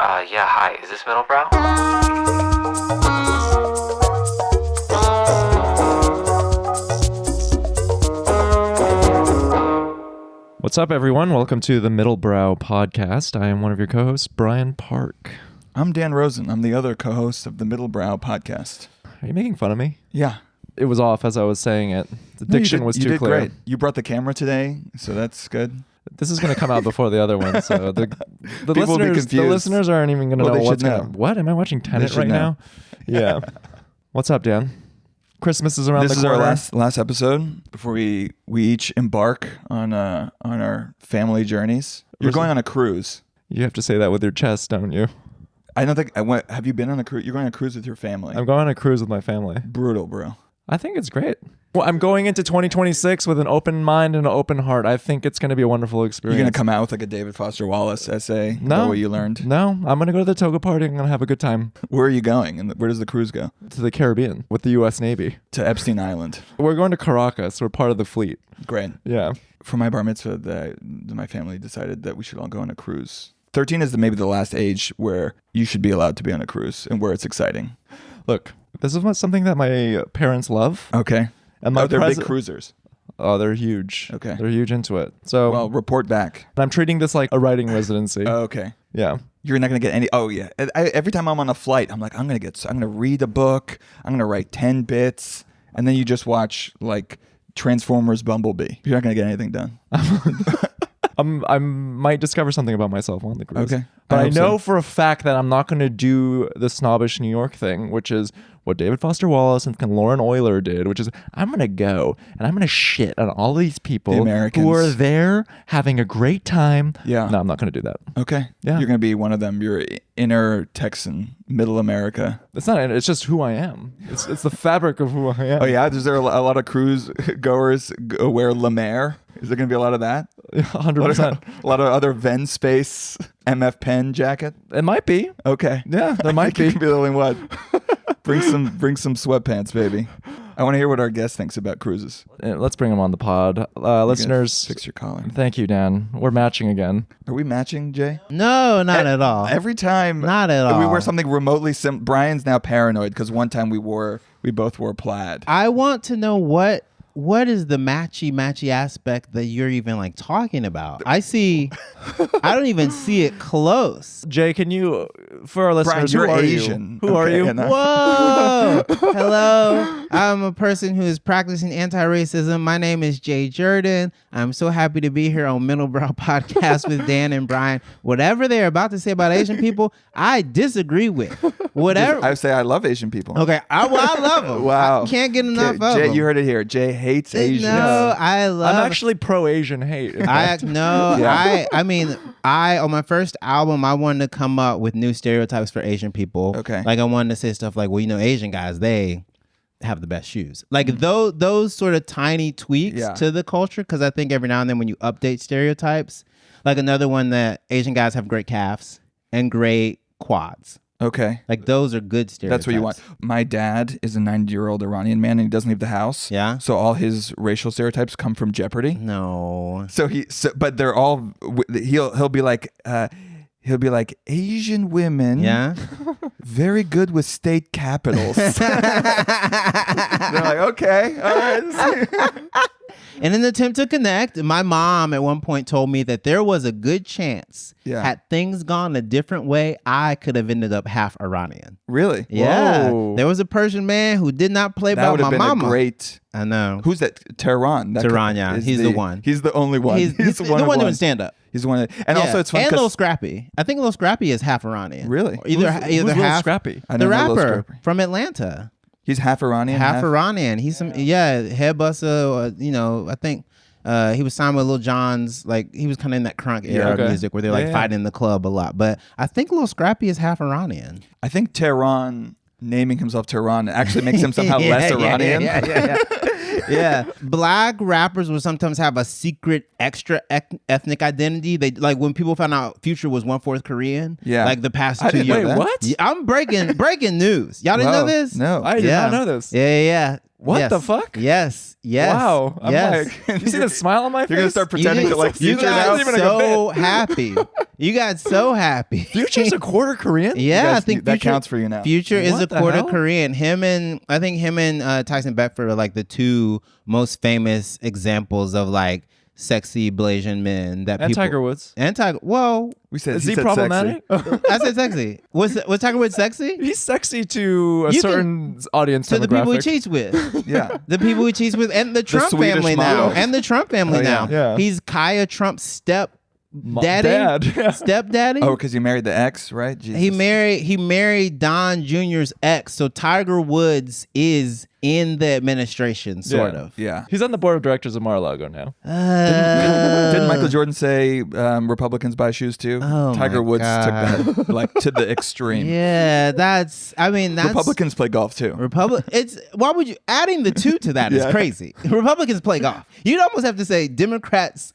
Yeah, hi. Is this Middlebrow? What's up, everyone? Welcome to the Middlebrow podcast. I am one of your co-hosts, Brian Park. I'm Dan Rosen. I'm the other co-host of the Middlebrow podcast. Are you making fun of me? Yeah. It was off as I was saying it. The diction was too clear. Great. You brought the camera today, so that's good. This is going to come out before the other one, so the listeners aren't even going to know what's going on. What? Am I watching Tenet right now? Yeah. What's up, Dan? Christmas is around the corner. This is our last episode before we each embark on our family journeys. You're going on a cruise. You have to say that with your chest, don't you? I don't think I went. Have you been on a cruise? You're going on a cruise with your family. I'm going on a cruise with my family. Brutal, bro. I think it's great. Well, I'm going into 2026 with an open mind and an open heart. I think it's going to be a wonderful experience. You're going to come out with like a David Foster Wallace essay? No. What you learned? No. I'm going to go to the toga party. I'm going to have a good time. Where are you going? And where does the cruise go? To the Caribbean with the U.S. Navy. To Epstein Island. We're going to Caracas. We're part of the fleet. Great. Yeah. For my bar mitzvah, my family decided that we should all go on a cruise. 13 is maybe the last age where you should be allowed to be on a cruise and where it's exciting. Look, this is something that my parents love. Okay. And they're big cruisers. Oh, they're huge. Okay. They're huge into it. So, well, report back. I'm treating this like a writing residency. Oh, okay. Yeah. You're not going to get any. Oh, yeah. Every time I'm on a flight, I'm like, I'm going to read a book. I'm going to write 10 bits. And then you just watch like Transformers Bumblebee. You're not going to get anything done. I might discover something about myself on the cruise. Okay. But I know for a fact that I'm not going to do the snobbish New York thing, which is what David Foster Wallace and Lauren Euler did, which is I'm going to go and I'm going to shit on all these people who are there having a great time. Yeah. No, I'm not going to do that. Okay. Yeah. You're going to be one of them. You're inner Texan, middle America. It's not. It's just who I am. It's the fabric of who I am. Oh, yeah? Is there a lot of cruise goers wear La Mer? Is there going to be a lot of that? 100%. A lot of other Venn Space MF Pen jacket? It might be. Okay. Yeah, there might be. You can be the only one. Bring some sweatpants, baby. I want to hear what our guest thinks about cruises. Let's bring him on the pod. Listeners, fix your collar. Thank you, Dan. We're matching again. Are we matching, Jay? No, not at all. Every time not at all. We wear something remotely similar. Brian's now paranoid because one time we both wore plaid. I want to know what is the matchy aspect that you're even like talking about? I don't even see it close. Jay, can you, for our listeners, Brian, who are Asian. You? Who are you? Whoa! Hello. I'm a person who is practicing anti-racism. My name is Jay Jurden. I'm so happy to be here on Middlebrow podcast with Dan and Brian. Whatever they're about to say about Asian people, I disagree with. Whatever. I say I love Asian people. Okay. I love them. Wow. I can't get enough of them. Jay, you heard it here. Jay hates Asians. No, I'm actually pro-Asian hate. I mean, on my first album, I wanted to come up with new stereotypes for Asian people. Okay. Like I wanted to say stuff like, well, Asian guys, they have the best shoes. Like those sort of tiny tweaks to the culture. Because I think every now and then when you update stereotypes, like another one that Asian guys have great calves and great quads. Okay. Like those are good stereotypes. That's what you want. My dad is a 90-year-old Iranian man and he doesn't leave the house. Yeah. So all his racial stereotypes come from Jeopardy. No. But they're all, he'll be like Asian women. Yeah. Very good with state capitals. They're like, okay, all right. In an attempt to connect, my mom at one point told me that there was a good chance had things gone a different way, I could have ended up half Iranian. Really? Yeah. Whoa. There was a Persian man who did not play by my mama. That would have been a great... I know. Who's that? Tehran. Tehran, yeah. He's the one. He's the only one. He's the one doing stand-up. He's the one. And also it's fun and Lil Scrappy. I think Lil Scrappy is half Iranian. Really? Either who's half... Lil Scrappy? The rapper from Atlanta. He's half Iranian? Half Iranian. He's head buster, I think... he was signed with Lil Jon's, like he was kind of in that crunk era of music where they're fighting in the club a lot. But I think Lil Scrappy is half Iranian. I think Tehran, naming himself Tehran, actually makes him somehow less Iranian. Yeah. Black rappers will sometimes have a secret extra ethnic identity. They like when people found out Future was 1/4 Korean. Yeah. Like the past 2 years. Wait, what? I'm breaking news. Y'all didn't know this? No. I did not know this. Yeah. What Yes. the fuck? Yes. Wow. I'm Yes. like, you see the smile on my face? You're gonna start pretending to like You Future now. got even like a so happy. You got so happy. Future's a quarter Korean? Yeah, I Guys, think that Future, counts for you now. Future is What a the quarter hell? Korean. I think him and Tyson Beckford are like the two most famous examples of like sexy Blasian men that And people. Tiger Woods. And Tiger. Whoa, Is Is he problematic? I said sexy. Was Tiger Woods sexy? He's sexy to a You certain audience To the people he demographic. cheats with. Yeah. The people he cheats with, and the Trump Swedish family now, models. and the Trump family Oh, yeah. now. Yeah. He's Kaya Trump's Dad. Yeah. stepdaddy. Oh, because he married the ex, right? Jesus. He married Don Jr.'s ex. So Tiger Woods is in the administration, sort Yeah. of. Yeah. He's on the board of directors of Mar-a-Lago now. Didn't Michael Jordan say Republicans buy shoes too? Oh Tiger my Woods God. took that like to the extreme. Yeah, that's Republicans play golf too. It's why would you adding the two to that is Yeah. crazy. Republicans play golf. You'd almost have to say Democrats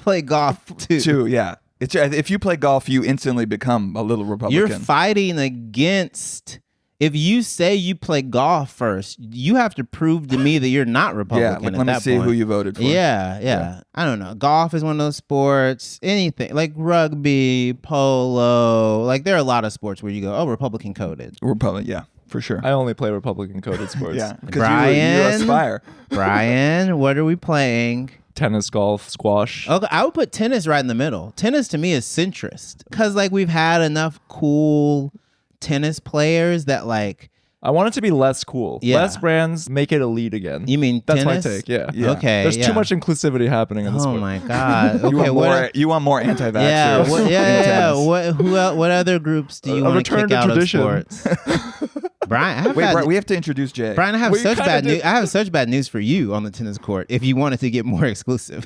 play golf too. Yeah. If you play golf, you instantly become a little Republican. You're fighting against. If you say you play golf first, you have to prove to me that you're not Republican. yeah, like, at let me that see point. who you voted for. Yeah. I don't know. Golf is one of those sports. Anything like rugby, polo. Like there are a lot of sports where you go, oh, Republican coded. Republican, yeah, for sure. I only play Republican coded sports. Yeah, because you Brian? aspire. Brian, what are we playing? Tennis, golf, squash. Okay, I would put tennis right in the middle. Tennis to me is centrist because like we've had enough cool tennis players that like. I want it to be less cool. Yeah. Less brands, make it elite again. You mean That's tennis? my take, yeah. Yeah. Okay. There's yeah. too much inclusivity happening in the Oh sport. my god. Okay. You want more anti-vaxxers. Yeah. in tennis. What other groups do you A want to return kick to out tradition. of sports? Brian, Wait, we have to introduce Jay. Brian, I have We such kinda bad did. news. I have such bad news for you on the tennis court. If you wanted to get more exclusive,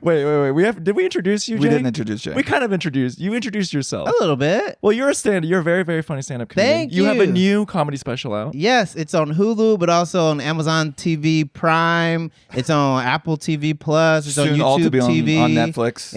Wait. Did we introduce you, Jay? We didn't introduce Jay. We kind of introduced. You introduced yourself. a little bit. Well, you're a very, very funny stand-up comedian. Thank You have a you. new comedy special out. Yes, it's on Hulu, but also on Amazon TV Prime. It's on Apple TV Plus. It's on Soon YouTube all to be TV. on Netflix.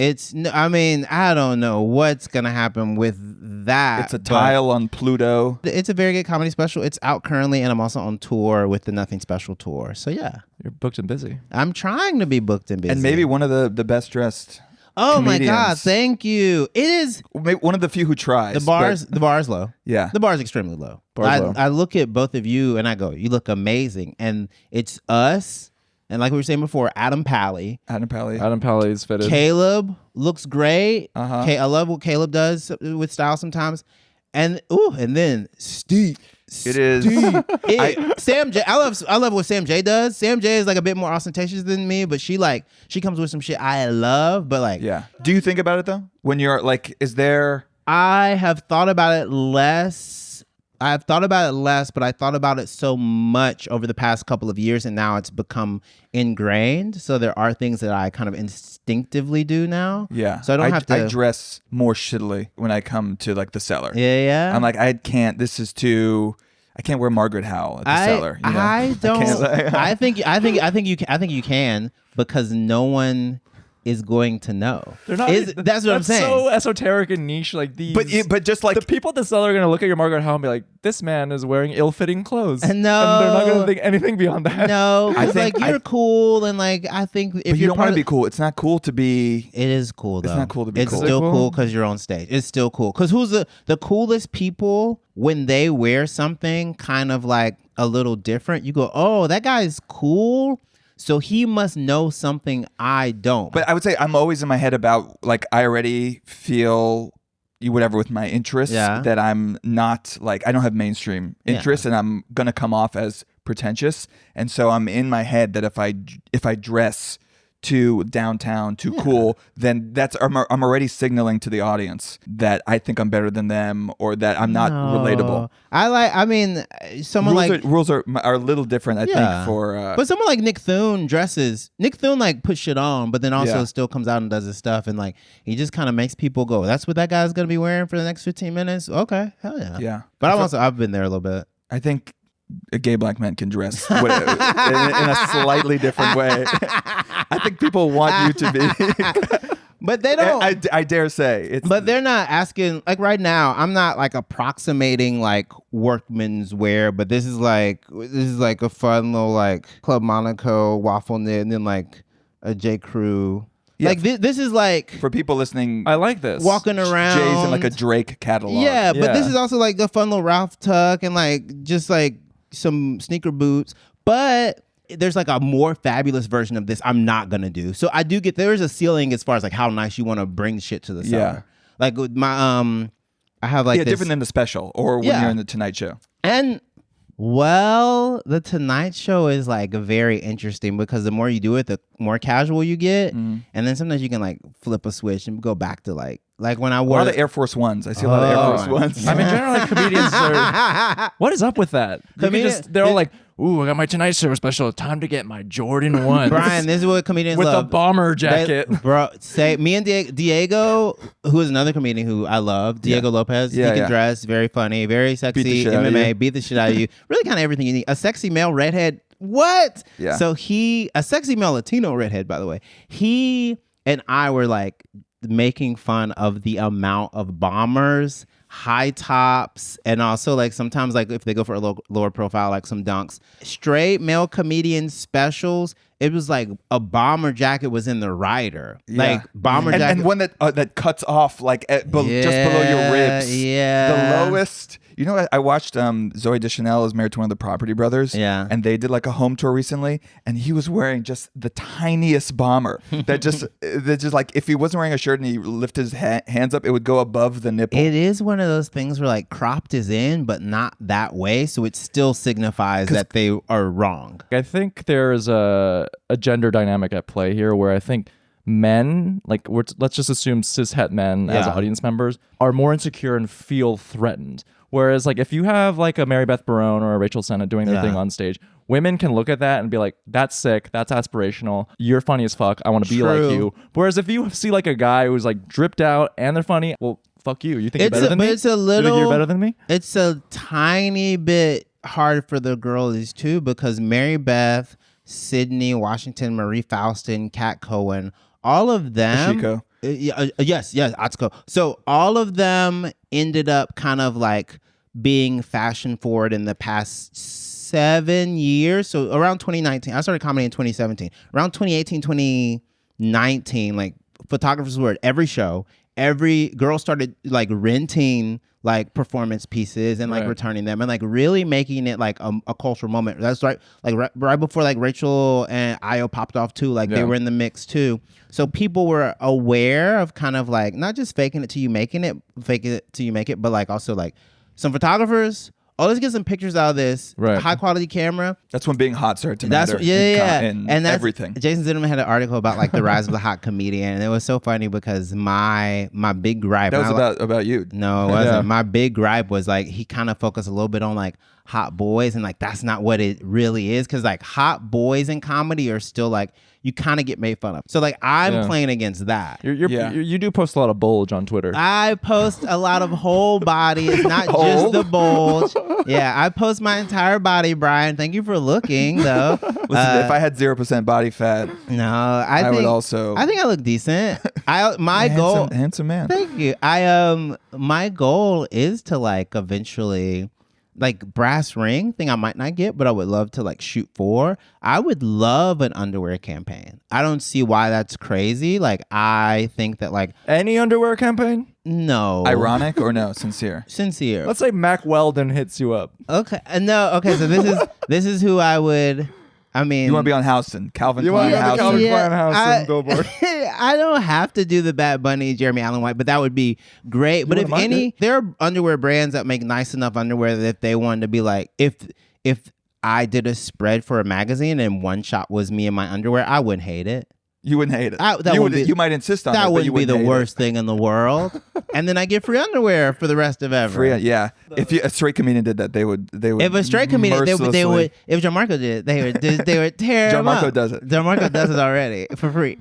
I don't know what's gonna happen with that. It's a but tile on Pluto. It's a very good comedy special. It's out currently, and I'm also on tour with the Nothing Special tour. So yeah, You're booked and busy. I'm trying to be booked and busy. And maybe one of the best dressed. Oh my God! comedians. Thank you. It is Maybe one of the few who tries. the bars. but- The bar is low. Yeah. The bar is extremely low. Bar's low. I look at both of you and I go, you look amazing. And it's us, and like we were saying before, Adam Pally. Adam Pally. Adam Pally fitted. Caleb looks great. Uh-huh. I love what Caleb does with style sometimes. And then Steve. It is. Sam J. I love what Sam J does. Sam J is like a bit more ostentatious than me, but she comes with some shit I love. But like, Yeah. Do you think about it though? When you're like, is there? I have thought about it less. But I thought about it so much over the past couple of years, and now it's become ingrained. So there are things that I kind of instinctively do now. Yeah. So I don't have to. I dress more shittily when I come to like the cellar. Yeah. I'm like, I can't. This is too. I can't wear Margaret Howell at the cellar. You know? I don't. can't- I think you can because no one is going to know. They're not. That's what I'm saying. So esoteric and niche, like these. But just like the people at the cellar are gonna look at your Margaret Howell and be like, "This man is wearing ill-fitting clothes." No. and they're not gonna think anything beyond that. No, I it's think like you're cool, and like I think if But you you're don't part want of to be cool. It's not cool to be. It is cool though. not cool to be It's cool. still Is it cool cool? because you're on stage. It's still cool because who's the coolest people when they wear something kind of like a little different? You go, oh, that guy's cool. So he must know something I don't. But I would say I'm always in my head about like I already feel whatever with my interests that I'm not like I don't have mainstream interests and I'm gonna come off as pretentious, and so I'm in my head that if I dress too downtown, too cool, then I'm already signaling to the audience that I think I'm better than them or that I'm not relatable. Someone Rules are a little different, I think, for. But someone like Nick Thune Nick Thune like puts shit on, but then also Yeah. still comes out and does his stuff, and like he just kind of makes people go, "That's what that guy's gonna be wearing for the next 15 minutes." Okay, hell yeah. Yeah. But I've been there a little bit. I think a gay black man can dress in a slightly different way. I think people want you to be. But they don't. I dare say it's. But they're not asking, like right now, I'm not like approximating like workman's wear, but this is like a fun little like Club Monaco waffle knit and then like a J. Crew. Yeah. Like this is like for people listening. I like this. Walking around. Jay's in like a Drake catalog. Yeah, but this is also like a fun little Ralph Tuck and like just like some sneaker boots. But there's like a more fabulous version of this I'm not gonna do. So I do get there's a ceiling as far as like how nice you want to bring shit to the summer. Yeah. Like with my I have like this, different than the special or when you're in the Tonight Show. And well, the Tonight Show is like very interesting because the more you do it, the more casual you get, and then sometimes you can like flip a switch and go back to like when I wore a lot of Air Force Ones. I see a lot of Air Force Ones. I mean, generally comedians are. What is up with that? They're all like, "Ooh, I got my Tonight Show special. Time to get my Jordan 1." Brian, this is what comedians with love. a bomber jacket. Me and Diego, who is another comedian who I love, Diego Lopez. He can dress, very funny, very sexy, MMA, beat the shit out of you. Really kind of everything you need. A sexy male redhead. What? Yeah. So a sexy male Latino redhead, by the way. He and I were like making fun of the amount of bombers, high tops, and also like sometimes like if they go for a lower profile, like some dunks, straight male comedian specials. It was like a bomber jacket was in the rider, like bomber jacket, and one that cuts off like just below your ribs. Yeah, the lowest. You know, I watched Zooey Deschanel is married to one of the Property Brothers. Yeah. And they did like a home tour recently, and he was wearing just the tiniest bomber that just like if he wasn't wearing a shirt and he lifted his hands up, it would go above the nipple. It is one of those things where like cropped is in, but not that way, so it still signifies that they are wrong. I think there is a gender dynamic at play here where I think men, like let's just assume cishet men as audience members, are more insecure and feel threatened. Whereas like if you have like a Mary Beth Barone or a Rachel Sennett doing their thing on stage, women can look at that and be like, that's sick, that's aspirational, you're funny as fuck, I want to be like you. Whereas if you see like a guy who's like dripped out and they're funny, well, fuck you. You think you're better than me? It's a little, you think you're better than me? It's a tiny bit hard for the girlies too, because Mary Beth, Sydney Washington, Marie Faustin, Kat Cohen, all of them. Ashiko. Yes, Atsuko. So all of them ended up kind of like being fashion forward in the past 7 years. So around 2019, I started comedy in 2017. Around 2018, 2019, like photographers were at every show. Every girl started like renting like performance pieces and like returning them and like really making it like a cultural moment. That's right. Like right before like Rachel and Io popped off too. Like they were in the mix too. So people were aware of kind of like not just faking it till you make it, but like also like some photographers. Oh, let's get some pictures out of this high quality camera. That's when being hot started to matter. And that's everything. Jason Zimmerman had an article about like the rise of the hot comedian, and it was so funny because my big gripe. That was about you. No, it wasn't. My big gripe was like he kind of focused a little bit on like hot boys, and like that's not what it really is, because like hot boys in comedy are still like you kind of get made fun of. So like I'm playing against that. You do post a lot of bulge on Twitter. I post a lot of whole body. It's not just the bulge. Yeah, I post my entire body, Brian. Thank you for looking, though. Listen, if I had 0% body fat, I would also. I think I look decent. Handsome man. Thank you. My goal is to like eventually. Like brass ring thing I might not get, but I would love to like shoot for. I would love an underwear campaign. I don't see why that's crazy. Like I think that like any underwear campaign? No. Ironic or no? Sincere. Sincere. Let's say Mac Weldon hits you up. Okay. No. Okay. So this is who I would. I mean, you want to be on Houston, Calvin Klein Houston. Calvin Klein Houston billboard. I don't have to do the Bad Bunny, Jeremy Allen White, but that would be great. But if any, there are underwear brands that make nice enough underwear that if they wanted to be like, if I did a spread for a magazine and one shot was me in my underwear, I wouldn't hate it. You wouldn't hate it. You might insist on it. That wouldn't be the worst thing in the world. And then I get free underwear for the rest of ever. Free, yeah. If a straight comedian did that, they would. If a straight comedian, they would. If Gianmarco did, they would tear him up. Gianmarco does it. Gianmarco does it already for free.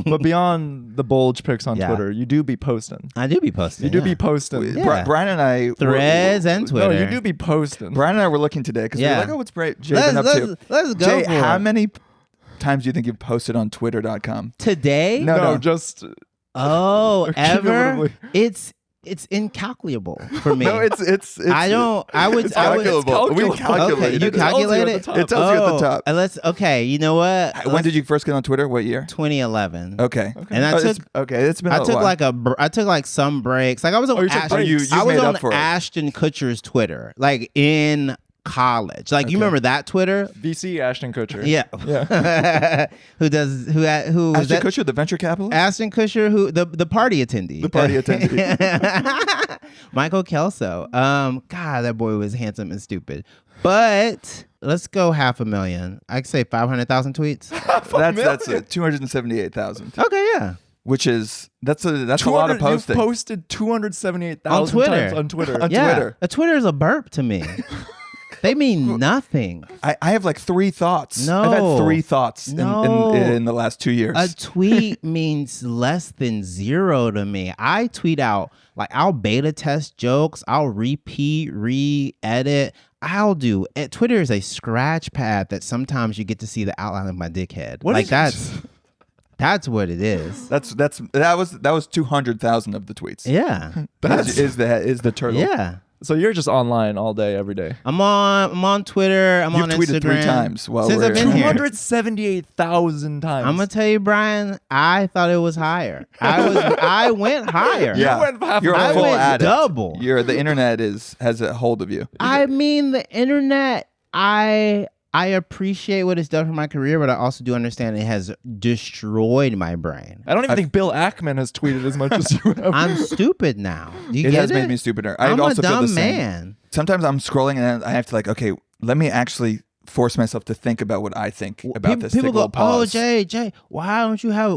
But beyond the bulge pics on Twitter, you do be posting. I do be posting. You do be posting. Brian and I Threads and Twitter. No, you do be posting. Brian and I were looking today because we were like, oh, what's Jay been up to? Let's go. Jay, for how it. many times do you think you've posted on twitter.com today? No, just Oh, ever? It's incalculable for me. No, it's I don't. I would. It's calculable. We calculate. Okay, you calculate it. It tells you at the top. Okay, you know what? When did you first get on Twitter? What year? 2011. Okay. And It's been. I took like some breaks. Like I was on. I was on Ashton Kutcher's Twitter, like in college. Like you remember that Twitter? VC Ashton Kutcher. Yeah. who Ashton Kutcher, the venture capitalist? Ashton Kutcher, who the party attendee. The party attendee. Michael Kelso. God, that boy was handsome and stupid. But let's go 500,000. I could say 500,000 tweets. That's 278,000. Okay, yeah. Which is that's a lot of posting. You posted 278,000 times on Twitter. Twitter. A Twitter is a burp to me. They mean nothing. I have like 3 thoughts. No. I've had 3 thoughts in the last 2 years. A tweet means less than 0 to me. I tweet out, like I'll beta test jokes. I'll repeat, re-edit. Twitter is a scratch pad that sometimes you get to see the outline of my dickhead. That's what it is. That was 200,000 of the tweets. Yeah. is the turtle. Yeah. So you're just online all day, every day. I'm on Twitter. I'm on Instagram. You've tweeted 3 times since I've been here. 278,000 times. I'm gonna tell you, Brian. I thought it was higher. I went higher. Yeah, you're a full addict. Double. The internet has a hold of you. I mean, the internet. I appreciate what it's done for my career, but I also do understand it has destroyed my brain. I don't even think Bill Ackman has tweeted as much as you have. I'm stupid now. It has made me stupider. I'm also a dumb feel the same. man. Sometimes I'm scrolling and I have to like, okay, let me actually force myself to think about what I think about this. People go, pause. "Oh, Jay, why don't you have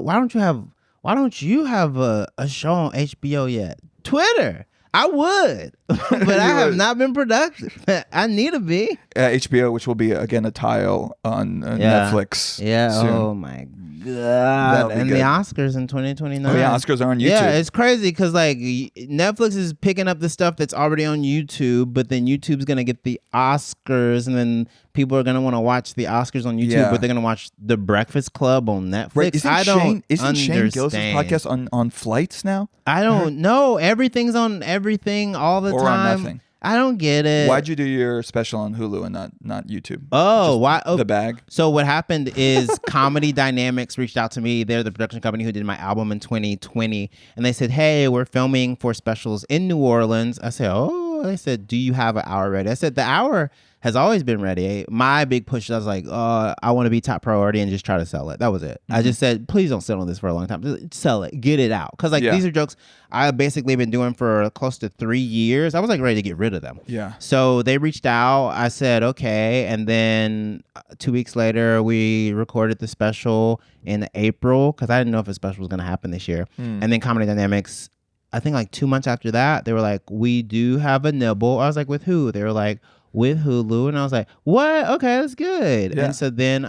a show on HBO yet?" Twitter. I would, but I have not been productive. I need to be. HBO, which will be again a tile on Netflix. Yeah. Soon. Oh my God. And the Oscars in 2029. Oh yeah, Oscars are on YouTube. Yeah, it's crazy because like Netflix is picking up the stuff that's already on YouTube, but then YouTube's gonna get the Oscars, and then people are gonna want to watch the Oscars on YouTube, but they're gonna watch The Breakfast Club on Netflix. Right. Isn't Shane Gillis' podcast on flights now? I don't know. Everything's on everything all the time. Or on nothing. I don't get it. Why'd you do your special on Hulu and not YouTube? Oh, why? Oh, The Bag. So what happened is Comedy Dynamics reached out to me. They're the production company who did my album in 2020. And they said, hey, we're filming for specials in New Orleans. I said, oh. They said, do you have an hour ready? I said, the hour has always been ready. My big push, I was like, I want to be top priority and just try to sell it. That was it. Mm-hmm. I just said, please don't sit on this for a long time. Just sell it. Get it out. Because these are jokes I've basically been doing for close to 3 years. I was like ready to get rid of them. Yeah. So they reached out. I said, okay. And then 2 weeks later, we recorded the special in April because I didn't know if a special was going to happen this year. And then Comedy Dynamics, I think like 2 months after that, they were like, we do have a nibble. I was like, with who? They were like, with Hulu. And I was like, what? Okay, that's good. Yeah. And so then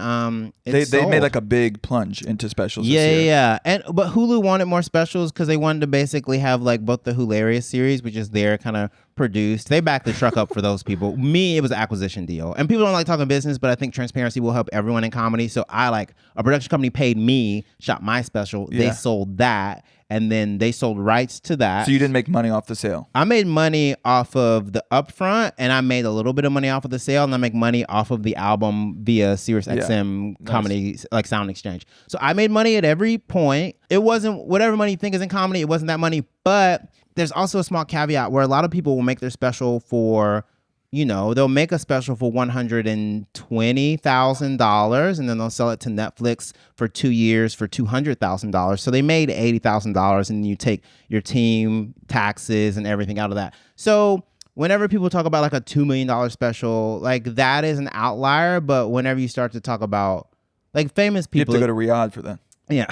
they made like a big plunge into specials this year. Yeah. But Hulu wanted more specials because they wanted to basically have like both the Hilarious series, which is their kind of produced. They backed the truck up for those people. Me, it was an acquisition deal. And people don't like talking business, but I think transparency will help everyone in comedy. So a production company paid me, shot my special. Yeah. They sold that. And then they sold rights to that. So you didn't make money off the sale? I made money off of the upfront, and I made a little bit of money off of the sale, and I make money off of the album via SiriusXM comedy, like Sound Exchange. So I made money at every point. It wasn't whatever money you think is in comedy. It wasn't that money, but there's also a small caveat where a lot of people will make their special for, they'll make a special for $120,000 and then they'll sell it to Netflix for 2 years for $200,000. So they made $80,000 and you take your team, taxes, and everything out of that. So whenever people talk about like a $2 million special, like that is an outlier. But whenever you start to talk about like famous people, you have to go to Riyadh for that. Yeah,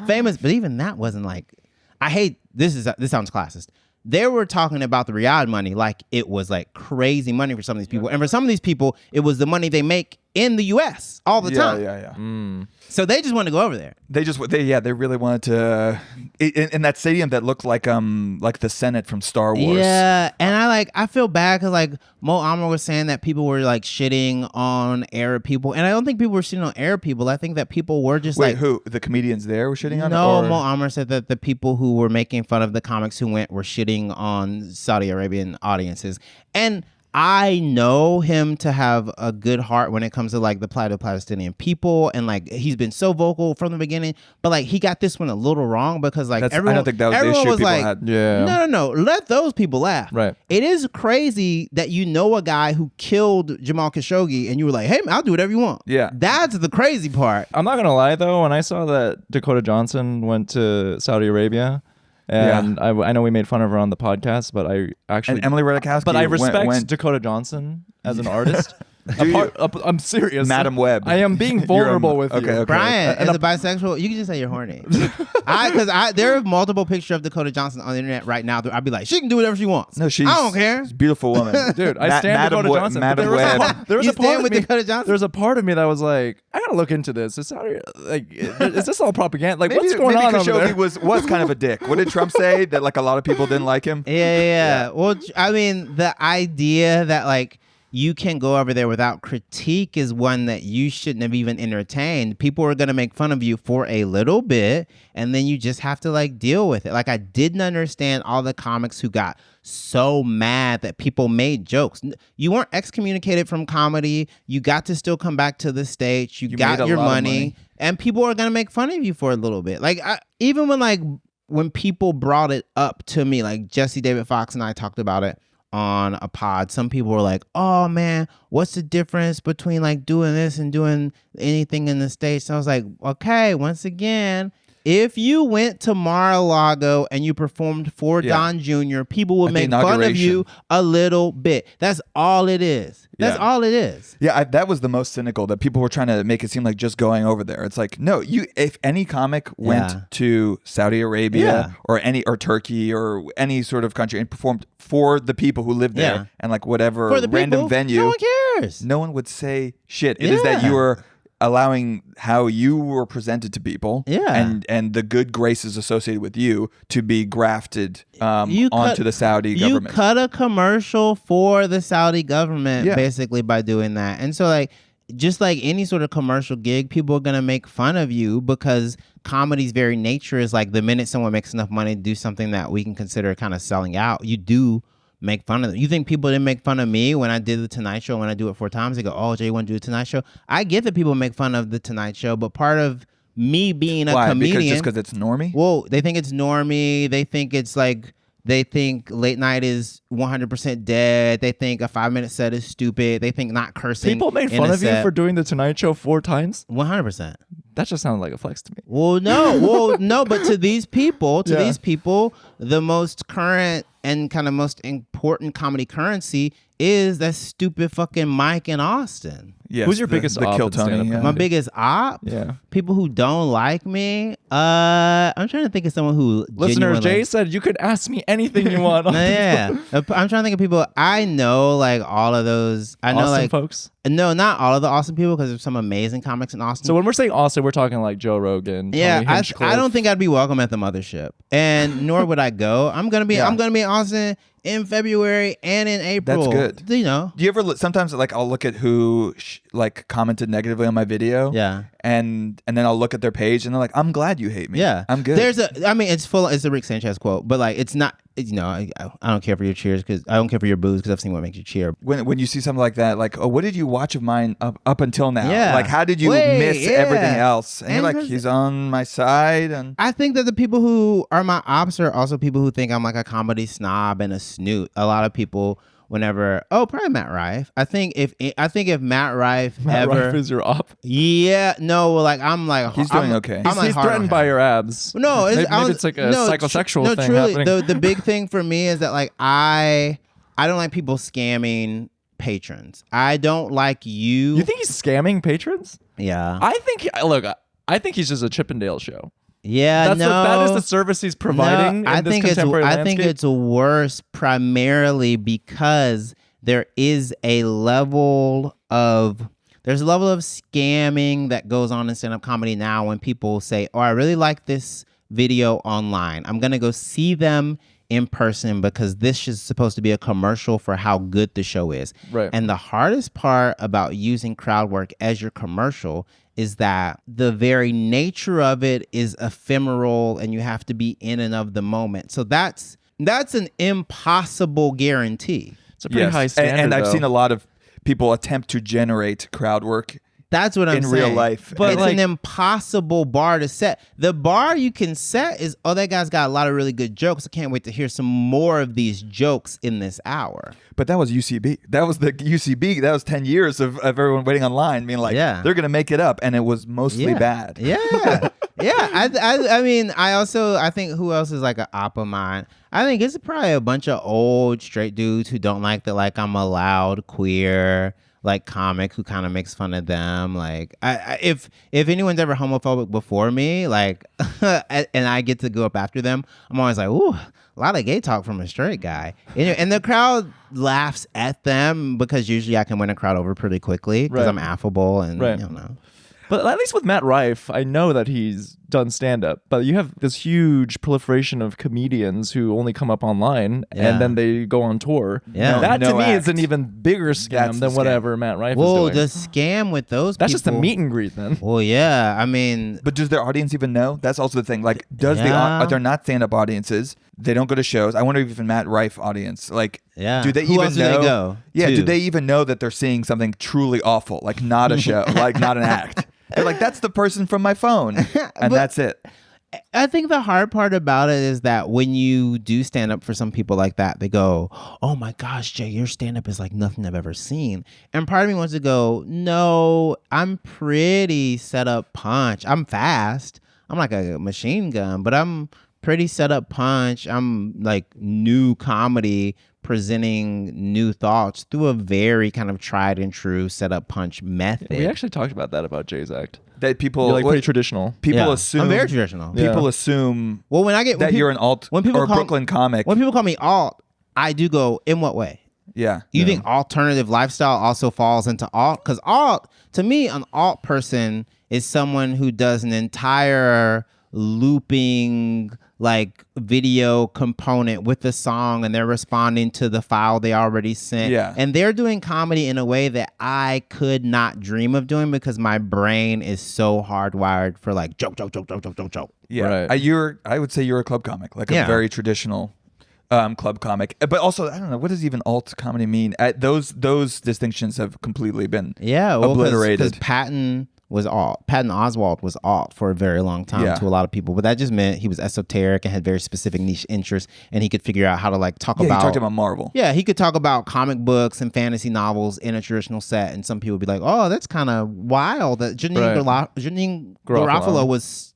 famous, but even that wasn't like. I hate this sounds classist. They were talking about the Riyadh money like it was like crazy money for some of these people. And for some of these people, it was the money they make in the U.S. all the time. Yeah. So they just wanted to go over there. They really wanted to in that stadium that looked like the Senate from Star Wars. Yeah, and I feel bad because like Mo Amer was saying that people were like shitting on Arab people, and I don't think people were shitting on Arab people. I think that people were just who the comedians there were shitting on? No, it? Mo Amer said that the people who were making fun of the comics who went were shitting on Saudi Arabian audiences, and I know him to have a good heart when it comes to like the plight of Palestinian people, and like he's been so vocal from the beginning. But like he got this one a little wrong because like everyone, I don't think that was the issue was people like, had. Yeah. No, let those people laugh. Right. It is crazy that you know a guy who killed Jamal Khashoggi, and you were like, hey man, I'll do whatever you want. Yeah. That's the crazy part. I'm not gonna lie though, when I saw that Dakota Johnson went to Saudi Arabia. And I know we made fun of her on the podcast, but I actually... And Emily Ratajkowski. But I respect went Dakota Johnson as an artist. I'm serious. Madam Web. I am being vulnerable with you. Brian, as a bisexual, you can just say you're horny. Because there are multiple pictures of Dakota Johnson on the internet right now. I'd be like, she can do whatever she wants. No, I don't care. She's a beautiful woman. Dude, I stand Dakota Johnson. Madam Web. There was a part of me, Dakota Johnson? There was a part of me that was like, I gotta look into this. Is this all propaganda? Like, what's going on over there? Khashoggi was kind of a dick. What did Trump say? That like a lot of people didn't like him? Yeah. Well, I mean, the idea that like you can go over there without critique is one that you shouldn't have even entertained. People are going to make fun of you for a little bit, and then you just have to like deal with it. Like I didn't understand all the comics who got so mad that people made jokes. You weren't excommunicated from comedy. You got to still come back to the stage. You got your money, and people are going to make fun of you for a little bit. Like even when people brought it up to me, like Jesse David Fox and I talked about it on a pod, some people were like, oh man, what's the difference between like doing this and doing anything in the States? So I was like, okay, once again, if you went to Mar-a-Lago and you performed for Don Jr., people would make fun of you a little bit. That's all it is. That's all it is. Yeah, that was the most cynical, that people were trying to make it seem like just going over there. It's like, no, if any comic went to Saudi Arabia or Turkey or any sort of country and performed for the people who live there and like whatever random venue, no one cares. No one would say shit. It is that you were allowing how you were presented to people and the good graces associated with you to be grafted onto the Saudi government. You cut a commercial for the Saudi government basically by doing that. And so like just like any sort of commercial gig, people are going to make fun of you because comedy's very nature is like the minute someone makes enough money to do something that we can consider kind of selling out, you do make fun of them. You think people didn't make fun of me when I did the Tonight Show? When I do it 4 times, they go, "Oh, Jay, you want to do the Tonight Show?" I get that people make fun of the Tonight Show, but part of me being a comedian, because it's normie. Well, they think it's normie. They think it's like they think late night is 100% dead. They think a 5-minute set is stupid. They think not cursing. People made fun of you for doing the Tonight Show 4 times. 100%. That just sounded like a flex to me. Well, no, but to these people, the most current and kind of most important comedy currency is that stupid fucking Mike in Austin. Yes, who's your biggest op? Kill Tony. My biggest op? Yeah. People who don't like me. I'm trying to think of someone who listener Jay said you could ask me anything you want. I'm trying to think of people. I know like all of those. I know Austin like folks. No, not all of the Austin people because there's some amazing comics in Austin. So when we're saying Austin, we're talking like Joe Rogan. Yeah, I don't think I'd be welcome at the mothership, and nor would I go. I'm gonna be in Austin in February and in April. That's good. You know. Do you ever sometimes like I'll look at who like commented negatively on my video? Yeah. And then I'll look at their page and they're like, "I'm glad you hate me." Yeah, I'm good. It's a Rick Sanchez quote, but like it's not. I don't care for your cheers because I don't care for your boos because I've seen what makes you cheer. When you see something like that, like, oh, what did you watch of mine up until now? Yeah. Like, how did you miss everything else? And you're like, he's on my side. And I think that the people who are my ops are also people who think I'm like a comedy snob and a snoot. A lot of people. Probably Matt Rife. I think if Matt Rife Rife is your op. Yeah, no, like I'm like he's doing okay. He's threatened by your abs. No, maybe it's like a psychosexual thing. Truly, happening. the big thing for me is that like I don't like people scamming patrons. I don't like you. You think he's scamming patrons? Yeah. I think he's just a Chippendale show. Yeah, that is the service he's providing. I think it's worse primarily because there is a level of there's a level of scamming that goes on in stand-up comedy now when people say, oh, I really like this video online. I'm going to go see them in person because this is supposed to be a commercial for how good the show is. Right. And the hardest part about using crowd work as your commercial is that the very nature of it is ephemeral and you have to be in and of the moment. So that's an impossible guarantee. It's a pretty high standard. And I've seen a lot of people attempt to generate crowd work. That's what I'm saying. In real life. But it's an impossible bar to set. The bar you can set is, oh, that guy's got a lot of really good jokes. I can't wait to hear some more of these jokes in this hour. But that was UCB. That was the UCB. That was 10 years of everyone waiting online being like, they're going to make it up. And it was mostly bad. Yeah. Yeah. I mean, I think who else is like an op of mine? I think it's probably a bunch of old straight dudes who don't like that, like, I'm a loud queer like comic who kind of makes fun of them. Like, if anyone's ever homophobic before me, like, and I get to go up after them, I'm always like, ooh, a lot of gay talk from a straight guy. And the crowd laughs at them because usually I can win a crowd over pretty quickly because I'm affable and you know. But at least with Matt Rife, I know that he's done stand-up. But you have this huge proliferation of comedians who only come up online and then they go on tour. Yeah. That to me is an even bigger scam than whatever Matt Rife is doing. Well, the scam with those That's people, just a meet and greet then. Well, yeah. I mean... But does their audience even know? That's also the thing. Like, they're not stand-up audiences. They don't go to shows. I wonder if even Matt Rife audience, like, do they Who else know? Do they go yeah, to? do they even know that they're seeing something truly awful? Like, not a show, like, not an act. They're like, that's the person from my phone. And that's it. I think the hard part about it is that when you do stand up for some people like that, they go, oh my gosh, Jay, your stand up is like nothing I've ever seen. And part of me wants to go, no, I'm pretty set up punch. I'm fast. I'm like a machine gun, but I'm pretty set up punch. I'm like new comedy presenting new thoughts through a very kind of tried and true setup punch method. We actually talked about that about Jay's act. That people You're like pretty traditional. People assume I'm very traditional. People assume well when I get that you're an alt or a Brooklyn comic. When people call me alt, I do go, in what way? Yeah. You think alternative lifestyle also falls into alt? Because alt, to me, an alt person is someone who does an entire looping like video component with the song and they're responding to the file they already sent. Yeah. And they're doing comedy in a way that I could not dream of doing because my brain is so hardwired for like joke. Yeah. Right. I would say you're a club comic, like a very traditional club comic. But also, I don't know, what does even alt comedy mean? Those distinctions have completely been obliterated. Because Patton Oswalt was alt for a very long time to a lot of people, but that just meant he was esoteric and had very specific niche interests, and he could figure out how to like talk about. He talked about Marvel. Yeah, he could talk about comic books and fantasy novels in a traditional set, and some people would be like, "Oh, that's kind of wild." That Janine Garofalo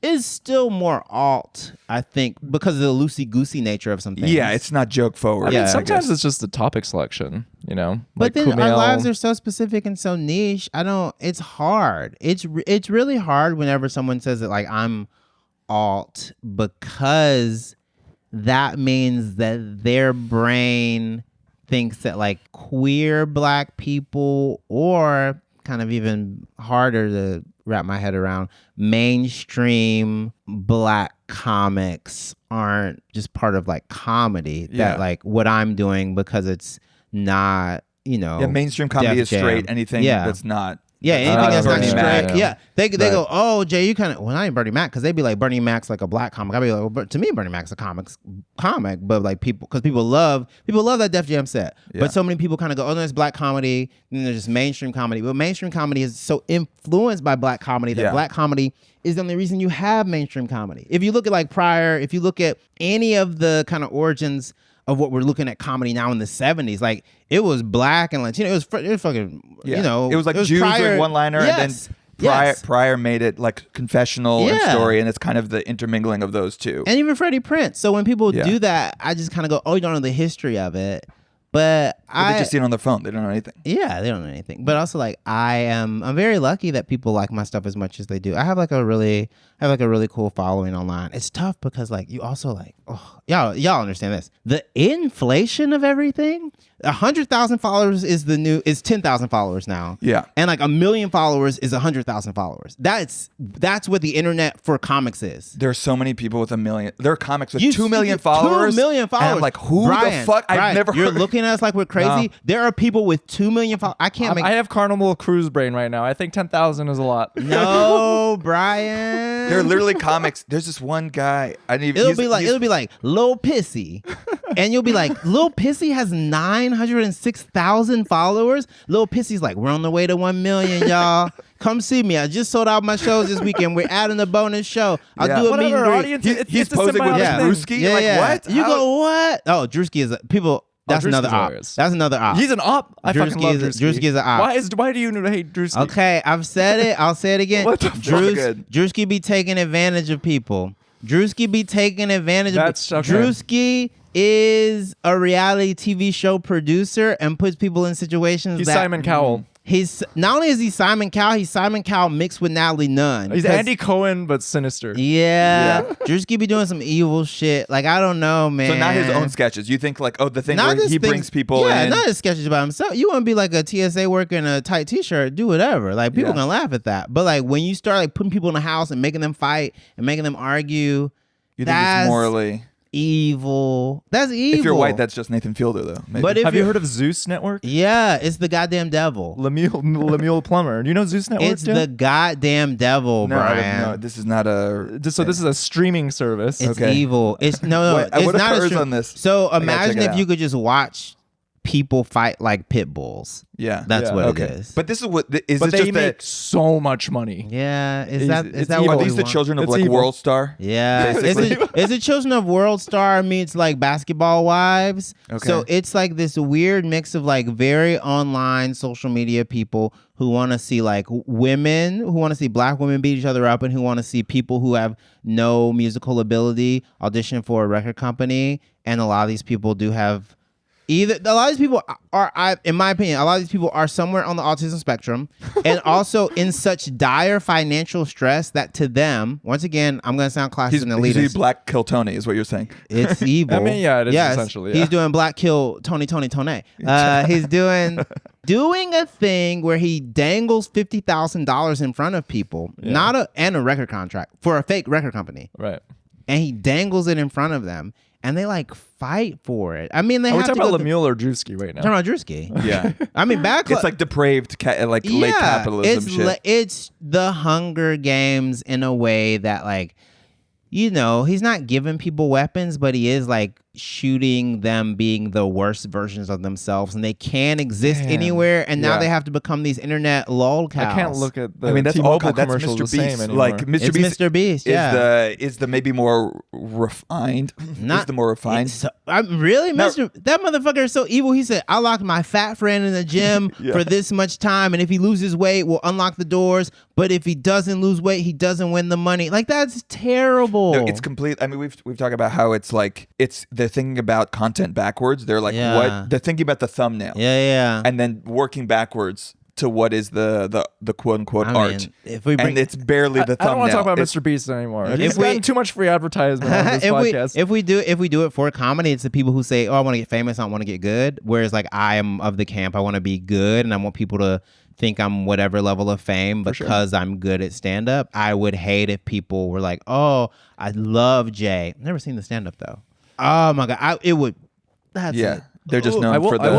is still more alt, I think, because of the loosey-goosey nature of some things. Yeah, it's not joke forward. I mean, sometimes it's just the topic selection, you know? But like then our lives are so specific and so niche. It's hard. It's really hard whenever someone says that, like, I'm alt, because that means that their brain thinks that, like, queer black people, or kind of even harder to wrap my head around, mainstream black comics aren't just part of like comedy. That like what I'm doing, because it's not, you know, mainstream comedy is straight. Anything that's not. Yeah, anything that's not straight. Yeah. They go, oh, Jay, you kind of, well, not even Bernie Mac, because they'd be like, Bernie Mac's like a black comic. I'd be like, well, but to me, Bernie Mac's a comic, but like because people love that Def Jam set. Yeah. But so many people kind of go, oh, there's black comedy, and there's just mainstream comedy. But mainstream comedy is so influenced by black comedy that black comedy is the only reason you have mainstream comedy. If you look at like Pryor, if you look at any of the kind of origins of what we're looking at comedy now in the 70s, like it was black and Latino. It was fucking, you know, it was like Jews like one-liner, and then Pryor made it like confessional and story, and it's kind of the intermingling of those two. And even Freddie Prinze. So when people do that, I just kind of go, oh, you don't know the history of it. But they just see it on their phone. They don't know anything. Yeah, they don't know anything. But also, like, I'm very lucky that people like my stuff as much as they do. I have like a really cool following online. It's tough because like you also like, y'all understand this. The inflation of everything 100,000 followers is 10,000 followers now. Yeah. And like 1 million followers is 100,000 followers. That's what the internet for comics is. There are so many people with 1 million. There are comics with 2 million followers. 2 million followers. And I'm like, who the fuck? I've never You're heard. looking at us like we're crazy. No. There are people with 2 million followers. I have Carnival Cruise brain right now. I think 10,000 is a lot. No, Brian. There are literally comics. There's this one guy. It'll be like Lil Pissy. And you'll be like, Lil Pissy has 906,000 followers. Lil Pissy's like, we're on the way to 1 million, y'all. Come see me. I just sold out my shows this weekend. We're adding a bonus show. I'll do a meet and greet. Audience, He's posing with Druski. Yeah, like, what? You go, what? Oh, Druski is people. That's another op. Hilarious. That's another op. He's an op. I fucking love Druski. Druski is an op. Why do you hate Druski? Okay, I've said it. I'll say it again. What the fuck? Druski be taking advantage of people. Druski be taking advantage of people. Druski is a reality TV show producer and puts people in situations He's Simon Cowell. He's not only is he Simon Cowell, he's Simon Cowell mixed with Natalie Nunn. He's Andy Cohen, but sinister. Yeah. Drewski be doing some evil shit. Like, I don't know, man. So not his own sketches. You think like, the thing where he brings people in. Yeah, not his sketches by himself. You want to be like a TSA worker in a tight t-shirt, do whatever. Like, people gonna laugh at that. But like, when you start like putting people in the house and making them fight and making them argue, you think it's morally evil. That's evil. If you're white, that's just Nathan Fielder, though. Maybe. But have you heard of Zeus Network? Yeah, it's the goddamn devil. Lemuel Plummer. Do you know Zeus Network? It's the goddamn devil, Brian. No, this is not a. So this is a streaming service. It's evil. It's no. Wait, it's what not occurs on this? So imagine if you could just watch people fight like pit bulls. Yeah, that's what it is. But this is what is. But this they just make so much money. Yeah, is It's that evil. what are these the children of like evil. World Star? Yeah, is it Children of World Star meets like Basketball Wives? Okay. So it's like this weird mix of like very online social media people who want to see like women, who want to see black women beat each other up, and who want to see people who have no musical ability audition for a record company. And a lot of these people do have. A lot of these people are, in my opinion, a lot of these people are somewhere on the autism spectrum and also in such dire financial stress that to them, once again, I'm going to sound classist and elitist. He's Black Kill Tony is what you're saying. It's evil. I mean, yeah, it is essentially. Yeah. He's doing Black Kill Tony. He's doing a thing where he dangles $50,000 in front of people, and a record contract for a fake record company. Right. And he dangles it in front of them. And they like fight for it. I mean, they have to talking about Lemuel or Drewski right now. Talking about Druski. Yeah. I mean, it's like depraved, late capitalism shit. It's the Hunger Games in a way that like, he's not giving people weapons, but he is like shooting them being the worst versions of themselves, and they can't exist anywhere. And now they have to become these internet lolcows. I can't look at the that's T-Mobile that's commercials Mr. the Beast. same anymore. Like Mr. Beast, yeah. Is the maybe more refined. Is the more refined. I'm really that motherfucker is so evil. He said, I locked my fat friend in the gym for this much time, and if he loses weight, we'll unlock the doors. But if he doesn't lose weight, he doesn't win the money. Like, that's terrible. No, it's complete. I mean, we've talked about how it's like they're thinking about content backwards. They're like, what? They're thinking about the thumbnail. Yeah. And then working backwards to what is the quote unquote art. And it's barely the thumbnail. I don't want to talk about Mr. Beast anymore. He's gotten too much free advertisement on this podcast. If we do it for comedy, it's the people who say, "Oh, I want to get famous. I don't want to get good." Whereas, like, I am of the camp. I want to be good, and I want people to think I'm whatever level of fame because I'm good at stand up. I would hate if people were like, "Oh, I love Jay." I've never seen the stand up though. Oh my god, it would. That's it. They're just known for the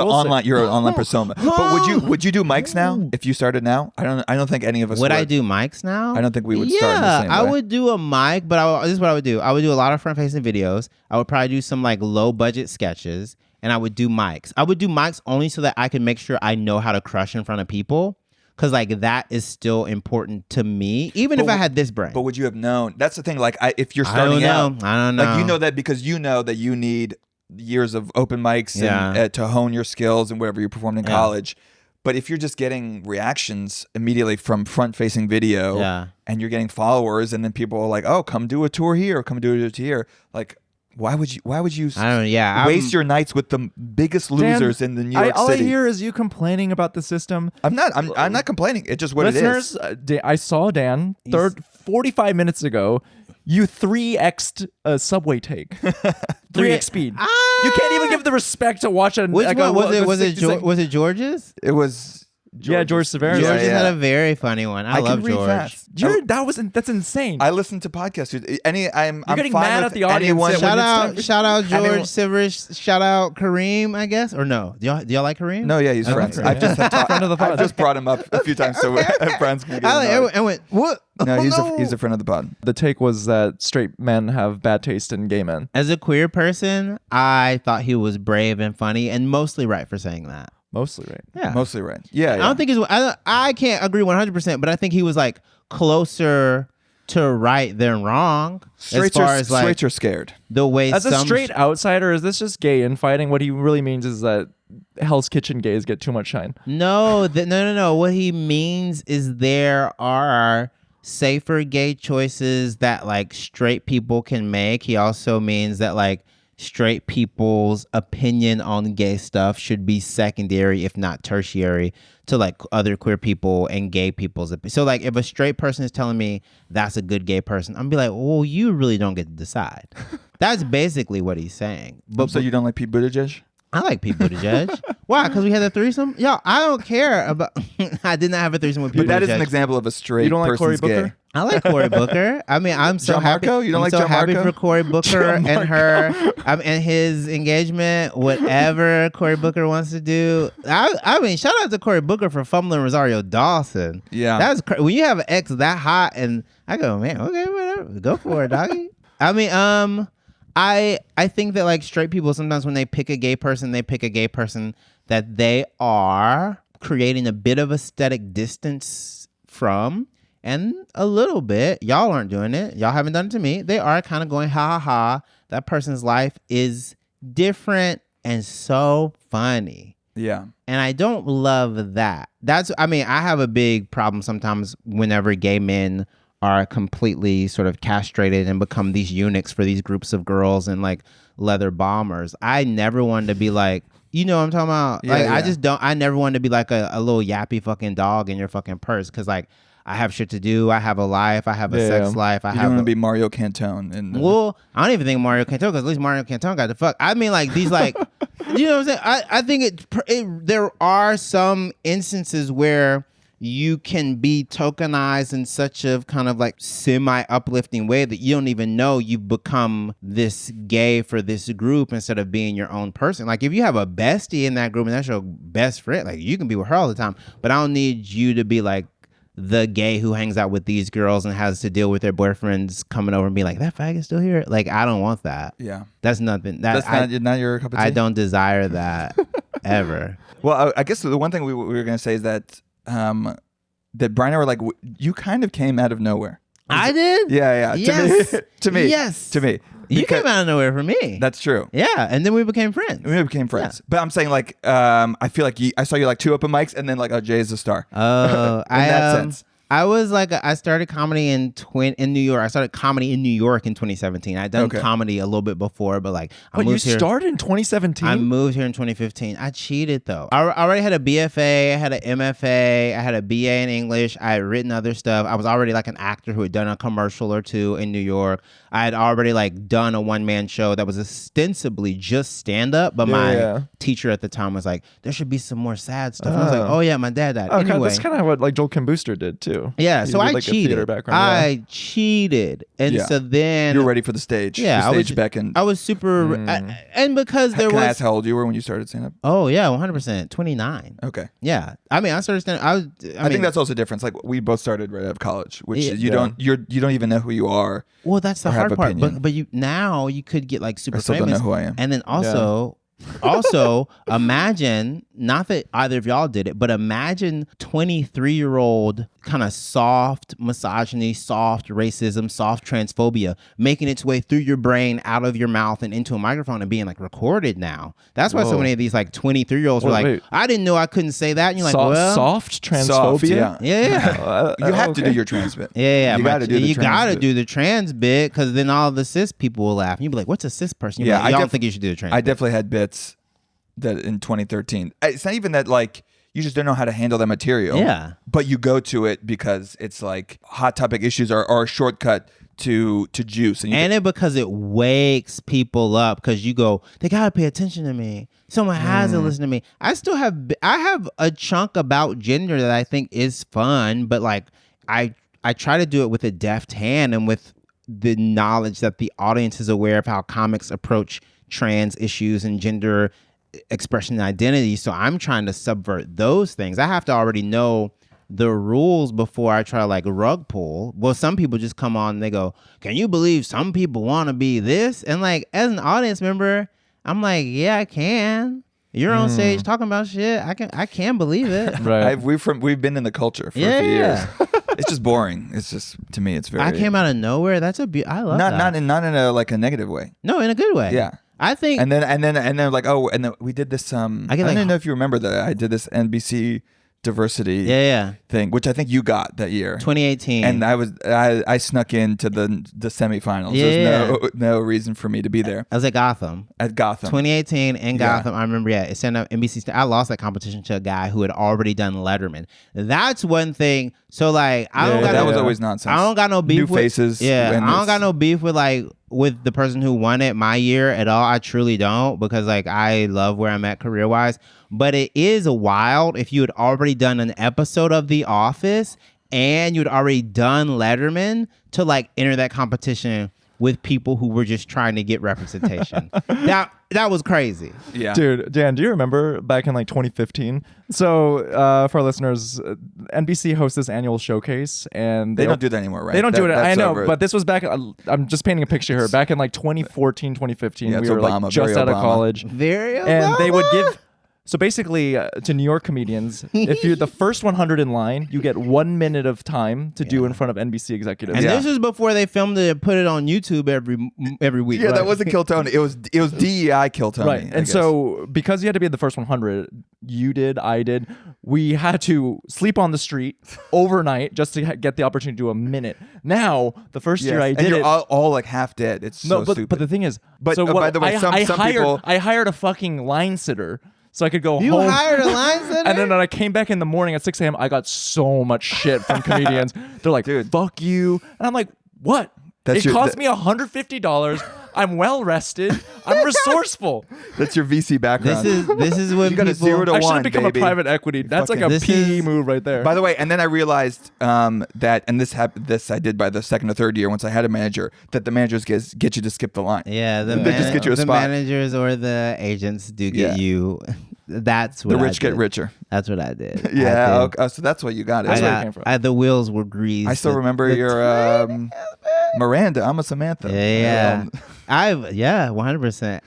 online. You're an online persona. But would you do mics now if you started now? I don't think any of us would. I do mics now? I don't think we would start in the same way. I would do a mic, but this is what I would do. I would do a lot of front facing videos. I would probably do some like low budget sketches, and I would do mics. I would do mics only so that I could make sure I know how to crush in front of people. Because like that is still important to me, even if I had this brain. But would you have known? That's the thing. Like if you're starting out, I don't know. Like you know that because you know that you need years of open mics and to hone your skills and whatever you performed in college. But if you're just getting reactions immediately from front-facing video and you're getting followers, and then people are like, "Oh, come do a tour here, or come do a tour here," like. Why would you waste your nights with the biggest losers in the New York City? All I hear is you complaining about the system. I'm not complaining. It's just what it is. I saw Dan 45 minutes ago. You 3x'd a subway take. 3x speed. You can't even give the respect to watch it. Which one was it George's? It was. George Severus. George had a very funny one. I love George. That's insane. I listen to podcasts. I'm getting fine mad with at the audience. Shout out George Severus. Shout out Kareem, I guess. Or no? Do y'all like Kareem? No, yeah, he's friends. I've just brought him up a few times so friends can get I went, what? No, he's a friend of the pod. The take was that straight men have bad taste in gay men. As a queer person, I thought he was brave and funny and mostly right for saying that. Mostly right. Yeah. Mostly right. Yeah. I don't think I can't agree 100%, but I think he was like closer to right than wrong. Straights are scared. The way as a straight outsider, is this just gay infighting? What he really means is that Hell's Kitchen gays get too much shine. No. What he means is there are safer gay choices that like straight people can make. He also means that like straight people's opinion on gay stuff should be secondary, if not tertiary, to like other queer people and gay people's opinion. So like if a straight person is telling me that's a good gay person, I'm be like, well, you really don't get to decide. That's basically what he's saying. But so you don't like Pete Buttigieg? I like Pete Buttigieg. Why? Because we had a threesome? Yo, I don't care about... I did not have a threesome with Pete Buttigieg. But that is an example of a straight person's gay. I like Cory Booker. I mean, I'm so happy. You don't like John happy Marco? for Cory Booker and her and his engagement. Whatever Cory Booker wants to do. I mean, shout out to Cory Booker for fumbling Rosario Dawson. Yeah, that's when you have an ex that hot, and I go, man, okay, whatever, go for it, doggy. I mean, I think that like straight people sometimes when they pick a gay person that they are creating a bit of aesthetic distance from. And a little bit, y'all aren't doing it. Y'all haven't done it to me. They are kind of going, ha ha ha. That person's life is different and so funny. Yeah. And I don't love that. I have a big problem sometimes whenever gay men are completely sort of castrated and become these eunuchs for these groups of girls and like leather bombers. I never wanted to be like, you know what I'm talking about? Yeah, like, I never wanted to be like a little yappy fucking dog in your fucking purse. Cause like, I have shit to do. I have a life. I have a sex life. You don't want to be Mario Cantone. Well, I don't even think Mario Cantone, because at least Mario Cantone got the fuck. I mean, like, these, like, you know what I'm saying? I think there are some instances where you can be tokenized in such a kind of like semi-uplifting way that you don't even know you've become this gay for this group instead of being your own person. Like if you have a bestie in that group and that's your best friend, like you can be with her all the time, but I don't need you to be like the gay who hangs out with these girls and has to deal with their boyfriends coming over and be like, that faggot's still here. Like, I don't want that. Yeah. That's nothing. That's not your cup of tea? I don't desire that ever. Well, I guess the one thing we were going to say is that that Brian and I were like, you kind of came out of nowhere. I did? Yeah. Yes. To me. Yes. To me. You came out of nowhere for me. That's true. Yeah, and then we became friends. Yeah. But I'm saying like, I feel like I saw you like 2 open mics and then like, oh, Jay's a star. Oh, in that sense. I was like, I started comedy in New York. I started comedy in New York in 2017. I'd done comedy a little bit before, but like, you started in 2017? I moved here in 2015. I cheated though. I already had a BFA, I had an MFA, I had a BA in English. I had written other stuff. I was already like an actor who had done a commercial or 2 in New York. I had already like done a one-man show that was ostensibly just stand-up, but my teacher at the time was like, there should be some more sad stuff. I was like, oh yeah, my dad died. Anyway, that's kind of what like Joel Kim Booster did too. Yeah, so I cheated. I cheated, and so then you were ready for the stage. Yeah, the stage beckoned. I was super, and because there was. Can I ask how old you were when you started stand up? Oh yeah, 100%, 29. Okay. Yeah, I mean, I started stand up. I think that's also a difference. Like we both started right out of college, which you don't even know who you are. Well, that's the hard part. But you now you could get like super famous. I still don't know who I am. And then also. Also, imagine, not that either of y'all did it, but imagine 23-year-old kind of soft misogyny, soft racism, soft transphobia making its way through your brain, out of your mouth, and into a microphone and being like recorded now. That's why so many of these like 23-year-olds were like, I didn't know I couldn't say that. And you're like, well. Soft transphobia? Yeah. You have to do your trans bit. Yeah. You got to do the trans bit. Do the trans bit because then all the cis people will laugh. And you'll be like, what's a cis person? You're like, I don't think you should do the trans bit. I definitely had bits that in 2013. It's not even that like you just don't know how to handle that material. Yeah. But you go to it because it's like hot topic issues are a shortcut to juice. And because it wakes people up, because you go, they gotta pay attention to me. Someone has to listen to me. I have a chunk about gender that I think is fun, but like I try to do it with a deft hand and with the knowledge that the audience is aware of how comics approach trans issues and gender expression and identity. So I'm trying to subvert those things. I have to already know the rules before I try to like rug pull. Well, some people just come on and they go, can you believe some people want to be this? And like, as an audience member, I'm like, yeah, I can. You're on stage talking about shit. I can believe it. Right. We've been in the culture for a few years. It's just boring. It's just, to me, it's very. I came out of nowhere. That's I love that. Not in a like a negative way. No, in a good way. Yeah. I think. And then like, oh, and then we did this. I don't know if you remember that I did this NBC diversity thing, which I think you got that year, 2018, and I snuck into the semifinals. There's no reason for me to be there. I was at Gotham 2018 in Gotham. I remember it sent up NBC. I lost that competition to a guy who had already done Letterman. That's one thing. So like that was always nonsense. I don't got no beef New faces. I don't got no beef with the person who won it my year at all. I truly don't, because like I love where I'm at career wise. But it is wild if you had already done an episode of The Office and you'd already done Letterman to like enter that competition with people who were just trying to get representation. That was crazy. Yeah. Dude, Dan, do you remember back in like 2015? So for our listeners, NBC hosts this annual showcase, and they don't do that anymore, right? They don't do it. I know, over. but this was back. I'm just painting a picture here. Back in like 2014, 2015, we were Obama, like just out of college. Very Obama. And they would give. So basically, to New York comedians, if you're the first 100 in line, you get 1 minute of time to do in front of NBC executives. And this is before they filmed it and put it on YouTube every week. Yeah, right? that wasn't Kill Tony. It was DEI Kill Tony. Right. And so because you had to be in the first 100, you did, I did, we had to sleep on the street overnight just to get the opportunity to do a minute. Now, the first year I did you're it. all like half dead. It's so stupid. But the thing is, by the way, some people. I hired a fucking line sitter. So I could go home. You hired a line sitter? And then when I came back in the morning at 6 a.m., I got so much shit from comedians. They're like, dude, fuck you. And I'm like, what? It cost me $150. I'm well rested. I'm resourcable. That's your VC background. This is when you got a 0 to 1. I should have become a private equity. That's like a PE move right there. By the way, and then I realized that, and this I did by the second or third year once I had a manager, that the managers get you to skip the line. Yeah, they just get you a the spot. managers or the agents do get you. That's what the rich get richer. That's what I did. Yeah, okay. So that's what you got. That's where it came from. The wheels were greased. I still remember your Miranda. I'm a Samantha. Yeah. 100%.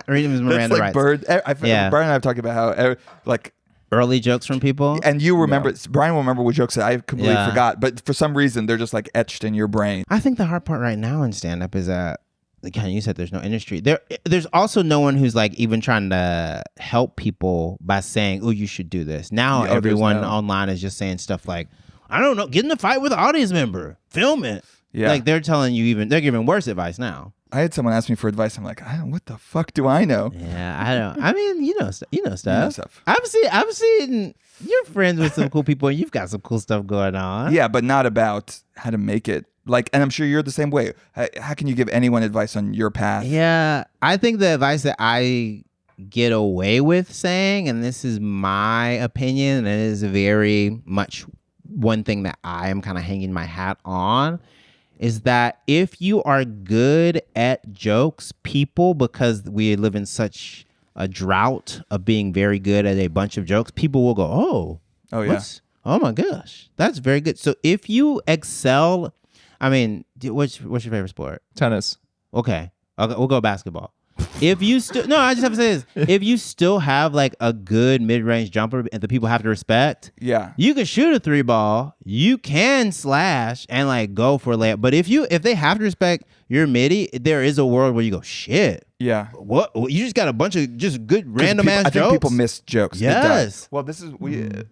Read him as Miranda That's like writes. Bird. Brian and I have talked about how like early jokes from people. And you remember, Brian will remember what jokes that I completely forgot, but for some reason they're just like etched in your brain. I think the hard part right now in stand-up is that, again, you said there's no industry. There's also no one who's like even trying to help people by saying, oh, you should do this. Now everyone online is just saying stuff like, I don't know, get in a fight with an audience member, film it. Yeah. Like they're telling you they're giving worse advice now. I had someone ask me for advice. I'm like, what the fuck do I know? Yeah, I don't. I mean, you know stuff. I've seen you're friends with some cool people and you've got some cool stuff going on. Yeah, but not about how to make it. Like, and I'm sure you're the same way. How can you give anyone advice on your path? Yeah, I think the advice that I get away with saying, and this is my opinion, and it is very much one thing that I am kind of hanging my hat on, is that if you are good at jokes, people, because we live in such a drought of being very good at a bunch of jokes, people will go, oh yeah, oh my gosh, that's very good. So if you excel, I mean, what's your favorite sport? Tennis. Okay, we'll go basketball. If you still I just have to say this. If you still have like a good mid-range jumper and the people have to respect, you can shoot a 3-ball, you can slash and like go for a layup. But if they have to respect your midi, there is a world where you go, shit. Yeah. What? You just got a bunch of just good random ass jokes. I think people miss jokes. Yes. Well, this is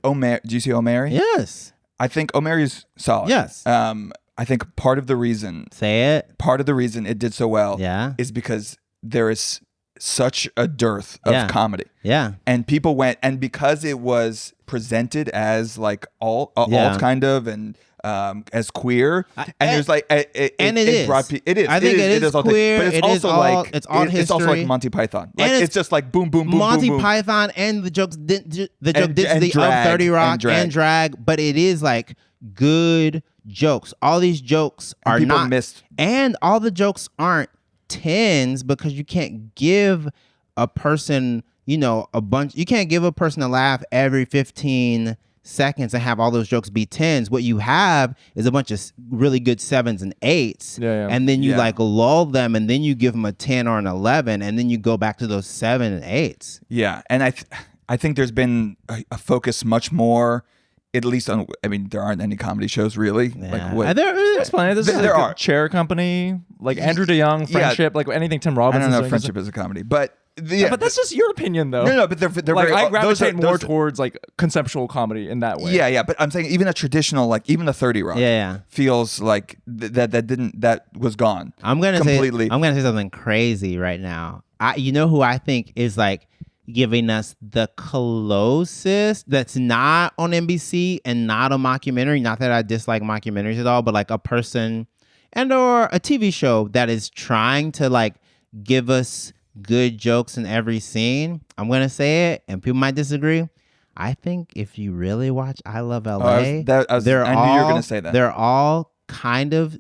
Omer. Do you see Omeri? Yes. I think Omeri's solid. Yes. I think part of the reason it did so well is because there is such a dearth of comedy. Yeah. And people went, and because it was presented as like alt kind of, and as queer, and there's like it is. It is. I think it is queer. But it's also like it's all history. It's also like Monty Python. Like it's just like boom, boom, boom, Monty boom, boom. Python and the jokes. The joke density of 30 Rock and drag, but it is like good jokes. All these jokes are not missed, and all the jokes aren't 10s because you can't give a person, a bunch. You can't give a person a laugh every 15 seconds and have all those jokes be 10s. What you have is a bunch of really good 7s and 8s, and then you like lull them, and then you give them a 10 or an 11, and then you go back to those 7 and 8s. Yeah, and I think there's been a focus much more. At least on, I mean, there aren't any comedy shows really. Yeah. Like what? There's plenty. There are Chair Company, like Andrew DeYoung, Friendship, like anything Tim Robbins. I don't know if Friendship is a comedy, but but that's just your opinion, though. No, but they're like, very. I gravitate more towards like conceptual comedy in that way. Yeah. But I'm saying even a traditional, like even the 30 Rock, feels like that was gone. I'm gonna completely. I'm gonna say something crazy right now. Who I think is like giving us the closest that's not on NBC and not a mockumentary. Not that I dislike mockumentaries at all, but like a person and or a TV show that is trying to like give us good jokes in every scene. I'm going to say it, and people might disagree. I think if you really watch I Love LA, I knew you were going to say that. They're all kind of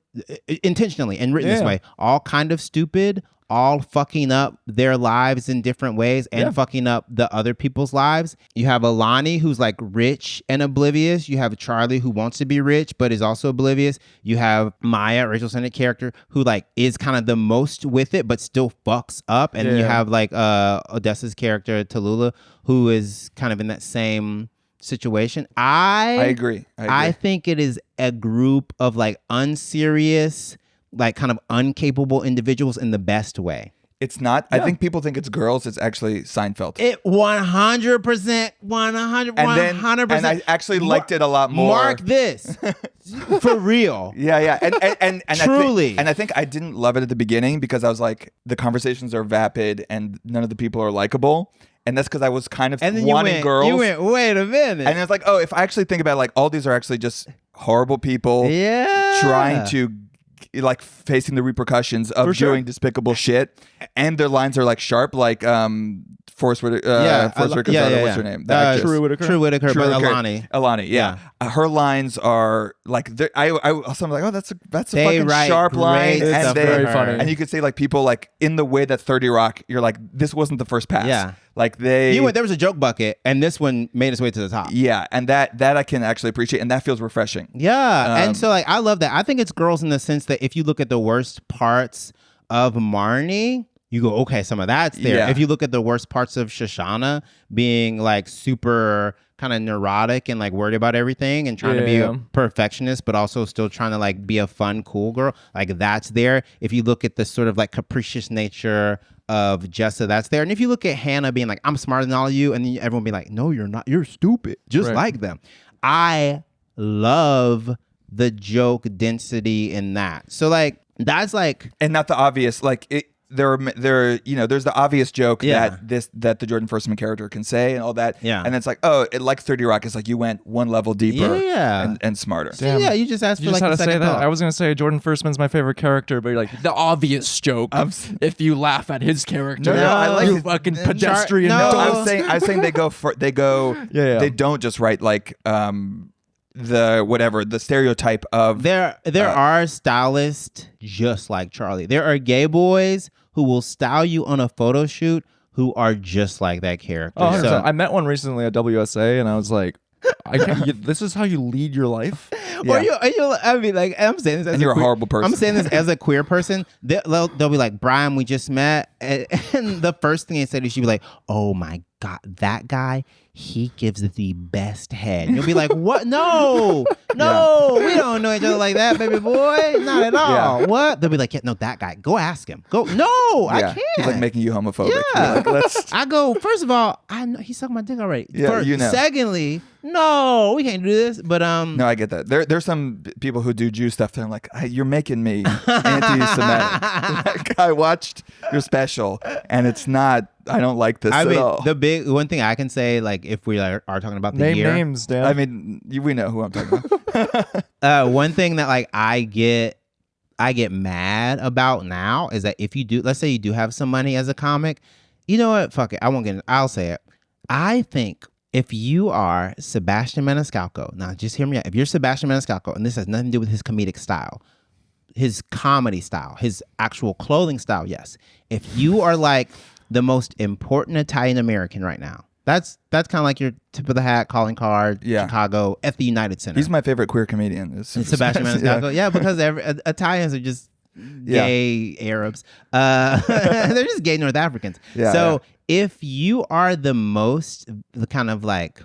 intentionally and written this way, all kind of stupid, all fucking up their lives in different ways and fucking up the other people's lives. You have Alani, who's like rich and oblivious. You have Charlie, who wants to be rich but is also oblivious. You have Maya, Rachel Sennett character, who like is kind of the most with it but still fucks up. And you have like Odessa's character, Tallulah, who is kind of in that same situation. I agree. I think it is a group of like unserious, like kind of uncapable individuals in the best way. It's not. I think people think it's girls. It's actually Seinfeld. It 100%, 100%. And I actually liked it a lot more. Mark this. For real. Yeah. And truly. I think I didn't love it at the beginning because I was like, the conversations are vapid and none of the people are likable. And that's because I was kind of wanting girls. You went, wait a minute. And it's like, oh, if I actually think about it, like all these are actually just horrible people trying to like facing the repercussions of doing despicable shit, and their lines are like sharp, like Forrest Whitaker. What's her name? True Whitaker, but Alani, her lines are like I also am like, oh, that's a fucking sharp line, and very funny. And you could say like people like in the way that 30 Rock, you're like, this wasn't the first pass. Yeah. Like there was a joke bucket, and this one made its way to the top. Yeah, and that I can actually appreciate, and that feels refreshing. Yeah, and so like I love that. I think it's girls in the sense that if you look at the worst parts of Marnie, you go, okay, some of that's there. Yeah. If you look at the worst parts of Shoshana being like super kind of neurotic and like worried about everything and trying to be a perfectionist, but also still trying to like be a fun, cool girl, like that's there. If you look at the sort of like capricious nature of Jessa, that's there. And if you look at Hannah being like, I'm smarter than all of you, and then everyone be like, no, you're not, you're stupid, just like them. I love the joke density in that. So like, that's like, and not the obvious, like there, there's the obvious joke that the Jordan Firstman character can say and all that. Yeah. And it's like, oh, it like 30 Rock is like you went one level deeper and smarter. Damn. Yeah, you just asked for like how to say that. thought. I was gonna say Jordan Firstman's my favorite character, but you're like the obvious joke. If you laugh at his character, I like you fucking pedestrian. I was saying they don't just write like the stereotype of there are stylists just like Charlie. There are gay boys who will style you on a photo shoot who are just like that character. Oh, so I met one recently at WSA, and I was like, this is how you lead your life. I mean, like, I'm saying this as you're a horrible person. I'm saying this as a queer person. They'll be like, Brian, we just met, and the first thing they said, you should be like, oh my God, that guy, he gives the best head. And you'll be like, what? No, we don't know each other like that, baby boy. Not at all. What? They'll be like, yeah, no, that guy. Go ask him. Go. No, I can't. He's like making you homophobic. Yeah. Like, I go, first of all, I know he's sucking my dick already. Yeah, you know. Secondly, no, we can't do this. But no, I get that. There's some people who do Jew stuff. They're like, you're making me anti-Semitic. Like, I watched your special, and it's not. I don't like this at all. The big one thing I can say, like, if we are talking about the year, names, Dan. I mean, we know who I'm talking about. One thing that like I get mad about now is that if you do, let's say you do have some money as a comic, you know what? Fuck it. I won't get it. I'll say it. I think if you are Sebastian Maniscalco, now just hear me out. If you're Sebastian Maniscalco, and this has nothing to do with his comedic style, his comedy style, his actual clothing style, yes. If you are like the most important Italian American right now, that's kind of like your tip of the hat calling card, Chicago at the United Center. He's my favorite queer comedian. Is Sebastian Maniscalco. Yeah, because Italians are just gay Arabs. They're just gay North Africans. If you are the kind of like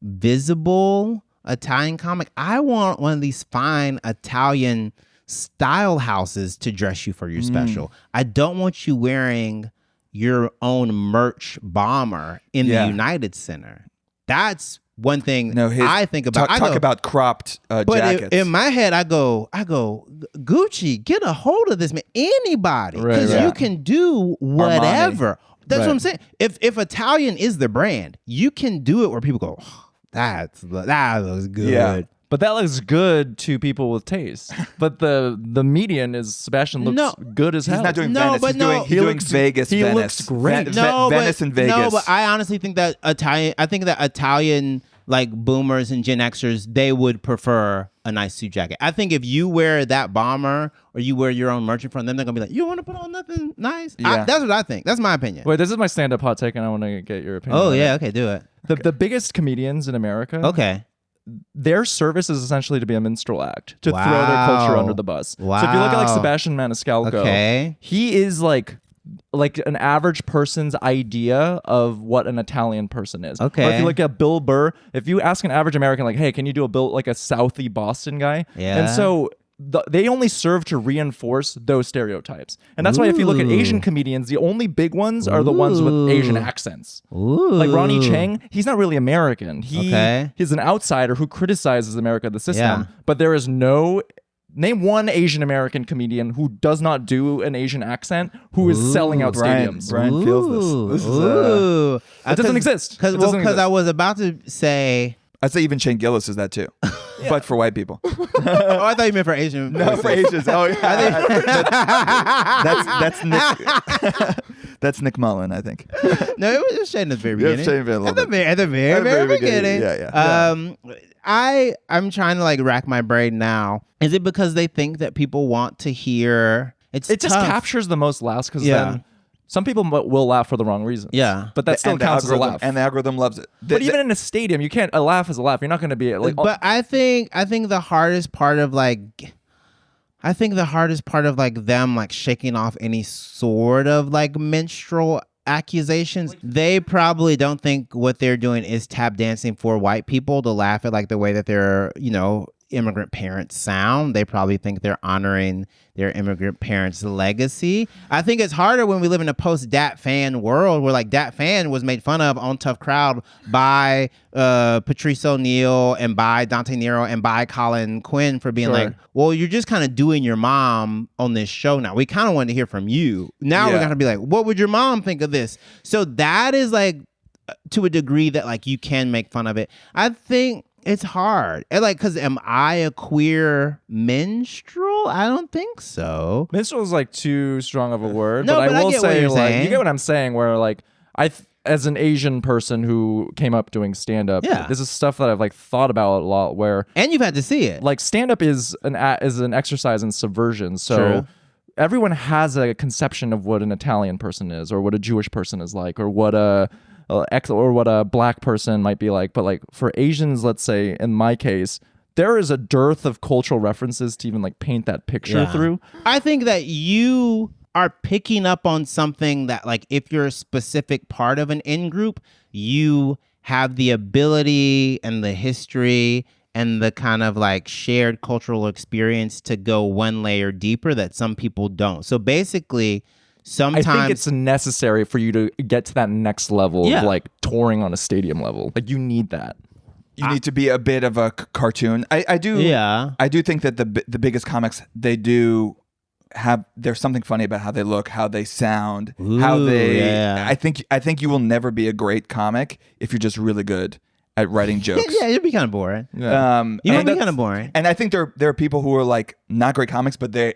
visible Italian comic, I want one of these fine Italian style houses to dress you for your special. I don't want you wearing your own merch bomber in the United Center. That's one thing I think about. Talk about cropped jackets. In my head, I go, Gucci, get a hold of this man. Anybody, because you can do whatever. Armani. That's what I'm saying. If Italian is the brand, you can do it where people go, that looks good. Yeah. But that looks good to people with taste. But the median is Sebastian looks good as hell. He's not doing Venice. He's doing Vegas. He Venice. looks great. Venice and Vegas. No, but I honestly think that Italian like boomers and Gen Xers, they would prefer a nice suit jacket. I think if you wear that bomber or you wear your own merch in front of them, they're gonna be like, you want to put on nothing nice? Yeah. That's what I think. That's my opinion. Wait, this is my stand-up hot take, and I want to get your opinion. Oh yeah, okay, do it. The biggest comedians in America. Okay. Their service is essentially to be a minstrel act, to throw their culture under the bus. Wow. So if you look at like Sebastian Maniscalco, he is like an average person's idea of what an Italian person is. Okay. Or if you look at Bill Burr, if you ask an average American, like, hey, can you do like a Southie Boston guy? Yeah. And so they only serve to reinforce those stereotypes. And that's why if you look at Asian comedians, the only big ones are the ones with Asian accents. Like Ronnie Chang, he's not really American. He's an outsider who criticizes America, the system. But there is name one Asian American comedian who does not do an Asian accent who is selling out stadiums. Brian feels this. It doesn't exist. Because I was about to say... I'd say even Shane Gillis is that too, but for white people. Oh, I thought you meant for Asian. No, for Asians. Oh, yeah. That's Nick. That's Nick Mullen, I think. No, it was Shane at the very beginning. At the very beginning. Yeah. I'm trying to like rack my brain now. Is it because they think that people want to hear? It just captures the most laughs because then. Some people will laugh for the wrong reasons. Yeah. But that still counts as a laugh. And the algorithm loves it. But even in a stadium, you can't, a laugh is a laugh. You're not going to be like... But I think the hardest part of like... them like shaking off any sort of like minstrel accusations, they probably don't think what they're doing is tap dancing for white people to laugh at like the way that their, immigrant parents sound. They probably think they're honoring their immigrant parents' legacy. I think it's harder when we live in a post-Dat Fan world where like Dat Fan was made fun of on Tough Crowd by Patrice O'Neal and by Dante Nero and by Colin Quinn for being like, well, you're just kind of doing your mom on this show now. We kind of want to hear from you. Now we're going to be like, what would your mom think of this? So that is like to a degree that like you can make fun of it. I think it's hard. And like, because am I a queer minstrel? I don't think so. Minstrel is like too strong of a word. No, but I will say, like, you get what I'm saying, where like, as an Asian person who came up doing stand-up, this is stuff that I've like thought about a lot where... And you've had to see it. Like stand-up is an exercise in subversion. So everyone has a conception of what an Italian person is or what a Jewish person is like or what a black person might be like. But like for Asians, let's say in my case, there is a dearth of cultural references to even like paint that picture through. I think that you are picking up on something that, like, if you're a specific part of an in-group, you have the ability and the history and the kind of like shared cultural experience to go one layer deeper that some people don't. So basically, sometimes I think it's necessary for you to get to that next level of like touring on a stadium level. Like, you need that. You need to be a bit of a cartoon. I do think that the biggest comics, they do have, there's something funny about how they look, how they sound, how they I think you will never be a great comic if you're just really good at writing jokes. Yeah, you'd be kind of boring. Yeah. You might be kind of boring. And I think there are people who are like not great comics, but they're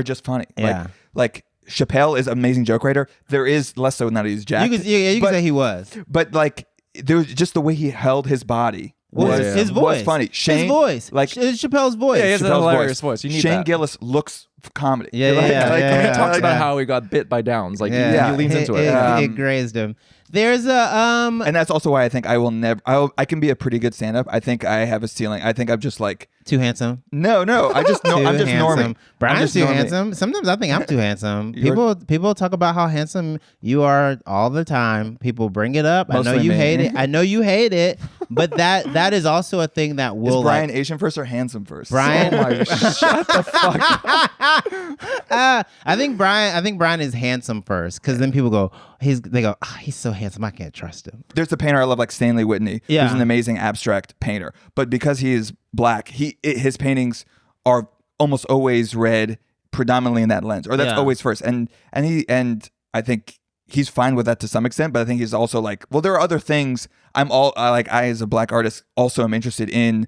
just funny. Yeah. Like Chappelle is an amazing joke writer. There is less so now that he's jacked. You could say he was. But like there was just the way he held his body. His voice was funny. Shane, his voice, like Chappelle's voice. Yeah, he has a Chappelle's hilarious voice. You need Shane that. Gillis looks for comedy. Yeah. He talks about how he got bit by Downs. Like, he leans into it. It grazed him. There's a and that's also why I think I will never. I can be a pretty good stand-up. I think I have a ceiling. I think I'm just like too handsome. No. I just know. I'm just normie. Brian's too handsome. Sometimes I think I'm too handsome. People talk about how handsome you are all the time. People bring it up. Mostly I know you me. hate it. I know you hate it. But that is also a thing that will. Is Brian Asian first or handsome first? Brian, shut the fuck up. I think Brian is handsome first, because then people go, he's so handsome, I can't trust him. There's a painter I love, like Stanley Whitney. Yeah. Who's an amazing abstract painter, but because he is black, his paintings are almost always read predominantly in that lens, or that's always first. And I think he's fine with that to some extent, but I think he's also like, well, there are other things. I as a black artist also am interested in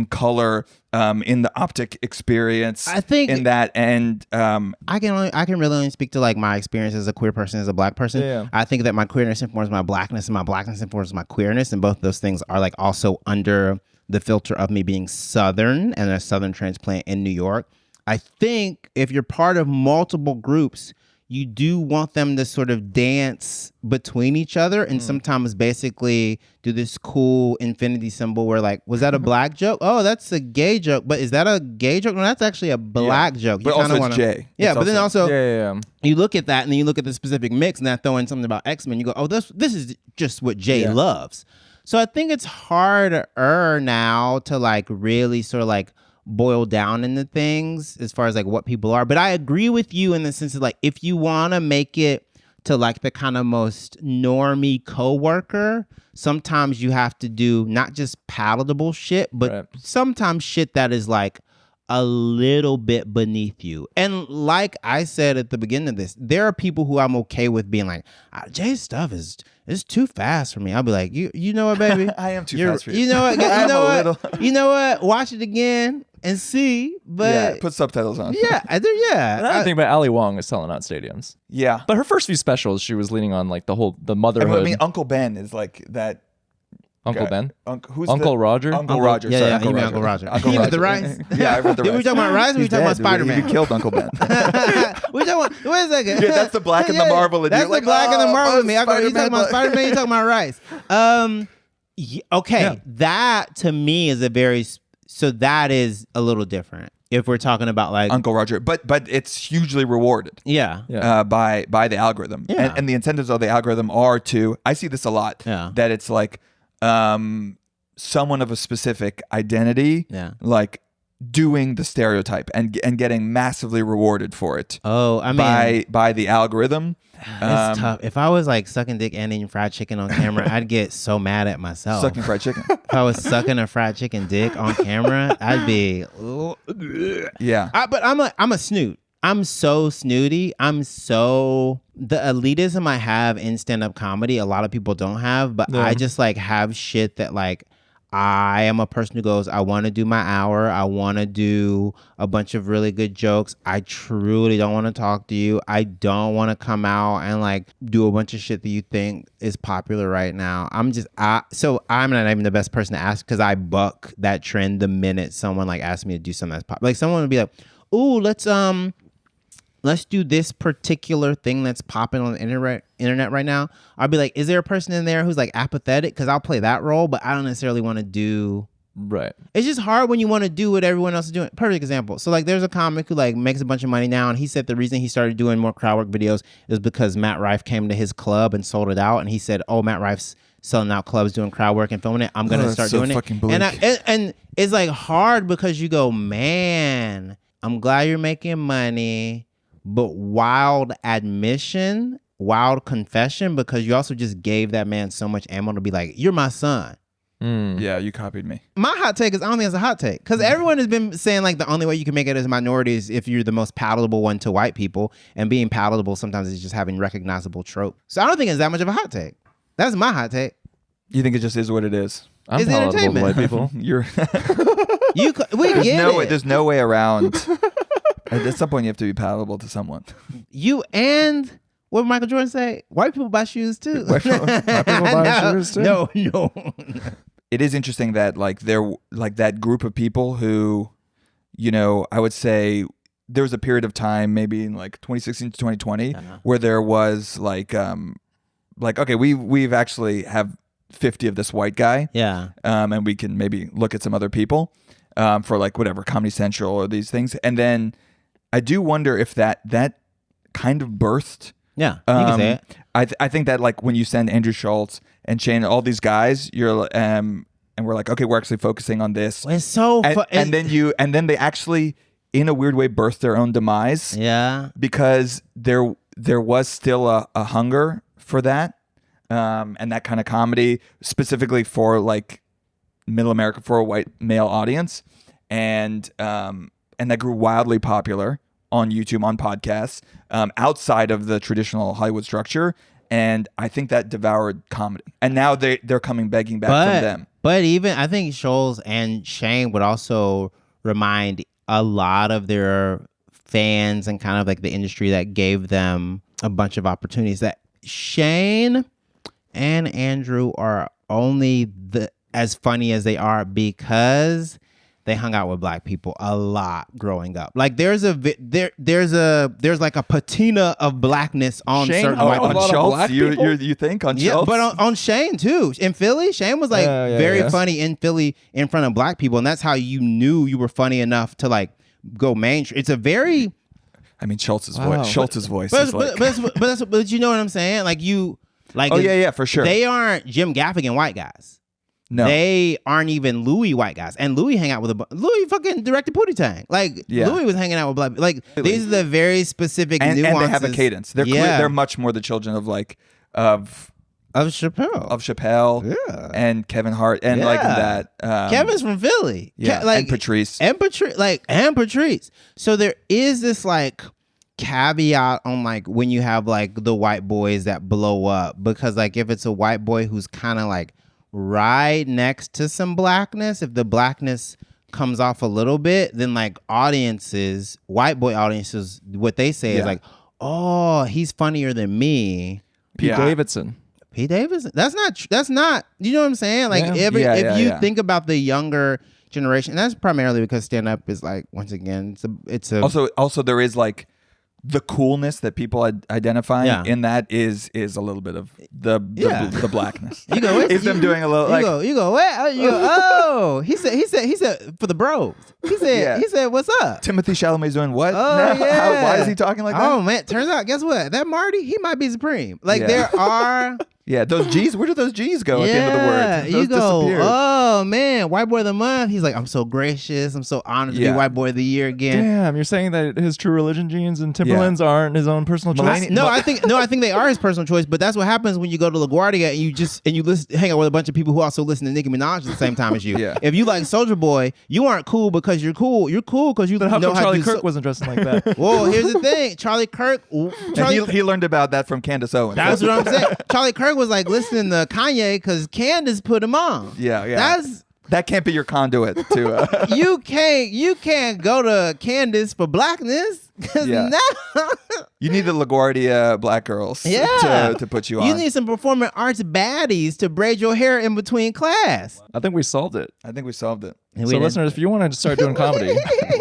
color, in the optic experience. I think in that, and I can really only speak to like my experience as a queer person, as a black person. Yeah. I think that my queerness informs my blackness, and my blackness informs my queerness, and both those things are like also under the filter of me being Southern and a Southern transplant in New York. I think if you're part of multiple groups, you do want them to sort of dance between each other and sometimes basically do this cool infinity symbol where like, was that a black joke? Oh, that's a gay joke. But is that a gay joke? No, that's actually a black joke. But also it's Jay. Yeah, but then also you look at that and then you look at the specific mix and then throw in something about X-Men. You go, oh, this is just what Jay loves. So I think it's harder now to like really sort of like boil down into things as far as like what people are. But I agree with you in the sense of like, if you want to make it to like the kind of most normie coworker, sometimes you have to do not just palatable shit, but sometimes shit that is like a little bit beneath you. And like I said at the beginning of this, there are people who I'm okay with being like, Jay's stuff is too fast for me. I'll be like, you know what, baby? I am too fast for you. You know what? You know what? Watch it again and see. But put subtitles on. Yeah, I do. Yeah. Another thing about Ali Wong is selling out stadiums. Yeah, but her first few specials, she was leaning on like the motherhood. I mean, Uncle Ben is like that. Uncle Ben? Who's Uncle Roger? Uncle Roger. Yeah, sorry, Uncle Roger. Uncle You Roger. read the Rise? Yeah, I read the Rise. We talking about Rise or we talking about Spider-Man? He killed Uncle Ben. We talking about, wait a second. Yeah, that's the black and the Marvel. And that's you're the like, black and the Marvel with me. I go, you Spider-Man, talking about Spider-Man, you talking about Rise. Okay, that to me is that is a little different. If we're talking about like Uncle Roger, but it's hugely rewarded. Yeah. By the algorithm. Yeah. And the incentives of the algorithm are to, I see this a lot. Yeah. That it's like someone of a specific identity. Yeah. Like doing the stereotype and getting massively rewarded for it. Oh, I mean, by the algorithm. It's tough. If I was like sucking dick and eating fried chicken on camera, I'd get so mad at myself. Sucking fried chicken. If I was sucking a fried chicken dick on camera, I'd be But I'm a snoot. I'm so snooty. The elitism I have in stand-up comedy, a lot of people don't have, but I just like have shit that like I am a person who goes, I want to do my hour. I want to do a bunch of really good jokes. I truly don't want to talk to you. I don't want to come out and like do a bunch of shit that you think is popular right now. So I'm not even the best person to ask because I buck that trend the minute someone like asks me to do something that's popular. Like someone would be like, ooh, let's do this particular thing that's popping on the internet right now. I'll be like, is there a person in there who's like apathetic? Because I'll play that role, but I don't necessarily want to do Right. It's just hard when you want to do what everyone else is doing. Perfect example. So like there's a comic who like makes a bunch of money now, and he said the reason he started doing more crowd work videos is because Matt Rife came to his club and sold it out, and he said, "Oh, Matt Rife's selling out clubs, doing crowd work and filming it. I'm gonna start doing it." And it's like hard because you go, man, I'm glad you're making money, but wild admission, wild confession, because you also just gave that man so much ammo to be like, "You're my son." Yeah, you copied me. My hot take is I don't think it's a hot take, because everyone has been saying like the only way you can make it as a minority is if you're the most palatable one to white people, and being palatable sometimes is just having recognizable trope. So I don't think it's that much of a hot take. That's my hot take. You think it just is what it is? I'm It's palatable to entertainment. white people. You're We get it. there's no way around. At some point, you have to be palatable to someone. You and what did Michael Jordan say? White people buy shoes too. White people buy shoes too? No. It is interesting that like there like that group of people who, you know, I would say there was a period of time maybe in like 2016 to 2020 where there was like okay, we've actually have 50 of this white guy. Yeah. And we can maybe look at some other people for like whatever, Comedy Central or these things. And then I do wonder if that kind of birthed. Yeah, you can say it. I think that like when you send Andrew Schultz and Shane, all these guys, you're and we're like, okay, we're actually focusing on this. It's so fun. And then they actually, in a weird way, birthed their own demise. Yeah. Because there was still a hunger for that, and that kind of comedy specifically for like middle America, for a white male audience, and that grew wildly popular on YouTube, on podcasts, outside of the traditional Hollywood structure. And I think that devoured comedy. And now they're coming begging back from them. But even I think Scholes and Shane would also remind a lot of their fans and kind of like the industry that gave them a bunch of opportunities, that Shane and Andrew are only as funny as they are because they hung out with black people a lot growing up. Like there's like a patina of blackness on Shane, certain on white people. Schultz, you think on Yeah, Schultz? but on Shane too. In Philly, Shane was like very funny in Philly in front of black people, and that's how you knew you were funny enough to like go mainstream. It's a very, I mean, Schultz's voice. but Is but you know what I'm saying? Like you, like for sure. They aren't Jim Gaffigan white guys. No, they aren't even Louis white guys, and Louis hang out with Louis fucking directed Pootie Tang. Like Louis was hanging out with black. Like these are the very specific nuances. And they have a cadence. They're much more the children of like of Chappelle, and Kevin Hart, and like that. Kevin's from Philly, and Patrice, and Patrice. So there is this like caveat on like when you have like the white boys that blow up, because like if it's a white boy who's kind of like right next to some blackness, if the blackness comes off a little bit, then like white boy audiences, what they say is like, oh, he's funnier than me. Pete Davidson. That's not, you know what I'm saying? Like if you think about the younger generation, and that's primarily because stand-up is like, once again, it's a also there is like the coolness that people identify in that is a little bit of the blackness. You go, is them doing a little like you go what? You go, oh, he said for the bros. He said what's up? Timothy Chalamet's doing what? Oh yeah. Why is he talking like that? Oh man, turns out, guess what? That Marty, he might be supreme. Like there are. Yeah, those G's. Where do those G's go at the end of the word? Those you go, disappeared. oh man, white boy of the month. He's like, I'm so gracious. I'm so honored to be white boy of the year again. Damn, you're saying that his true religion jeans and Timberlands aren't his own personal choice? I think they are his personal choice. But that's what happens when you go to LaGuardia and you hang out with a bunch of people who also listen to Nicki Minaj at the same time as you. If you like Soulja Boy, you aren't cool because you're cool. You're cool because you then know how Charlie Kirk wasn't dressing like that. Well, here's the thing, Charlie Kirk. He learned about that from Candace Owens. That's what I'm saying. Charlie Kirk was like listening to Kanye because Candace put him on. That can't be your conduit to. You can't go to Candace for blackness. Now you need the LaGuardia black girls to put you on. You need some performing arts baddies to braid your hair in between class. I think we solved it. So listeners, if you want to start doing comedy,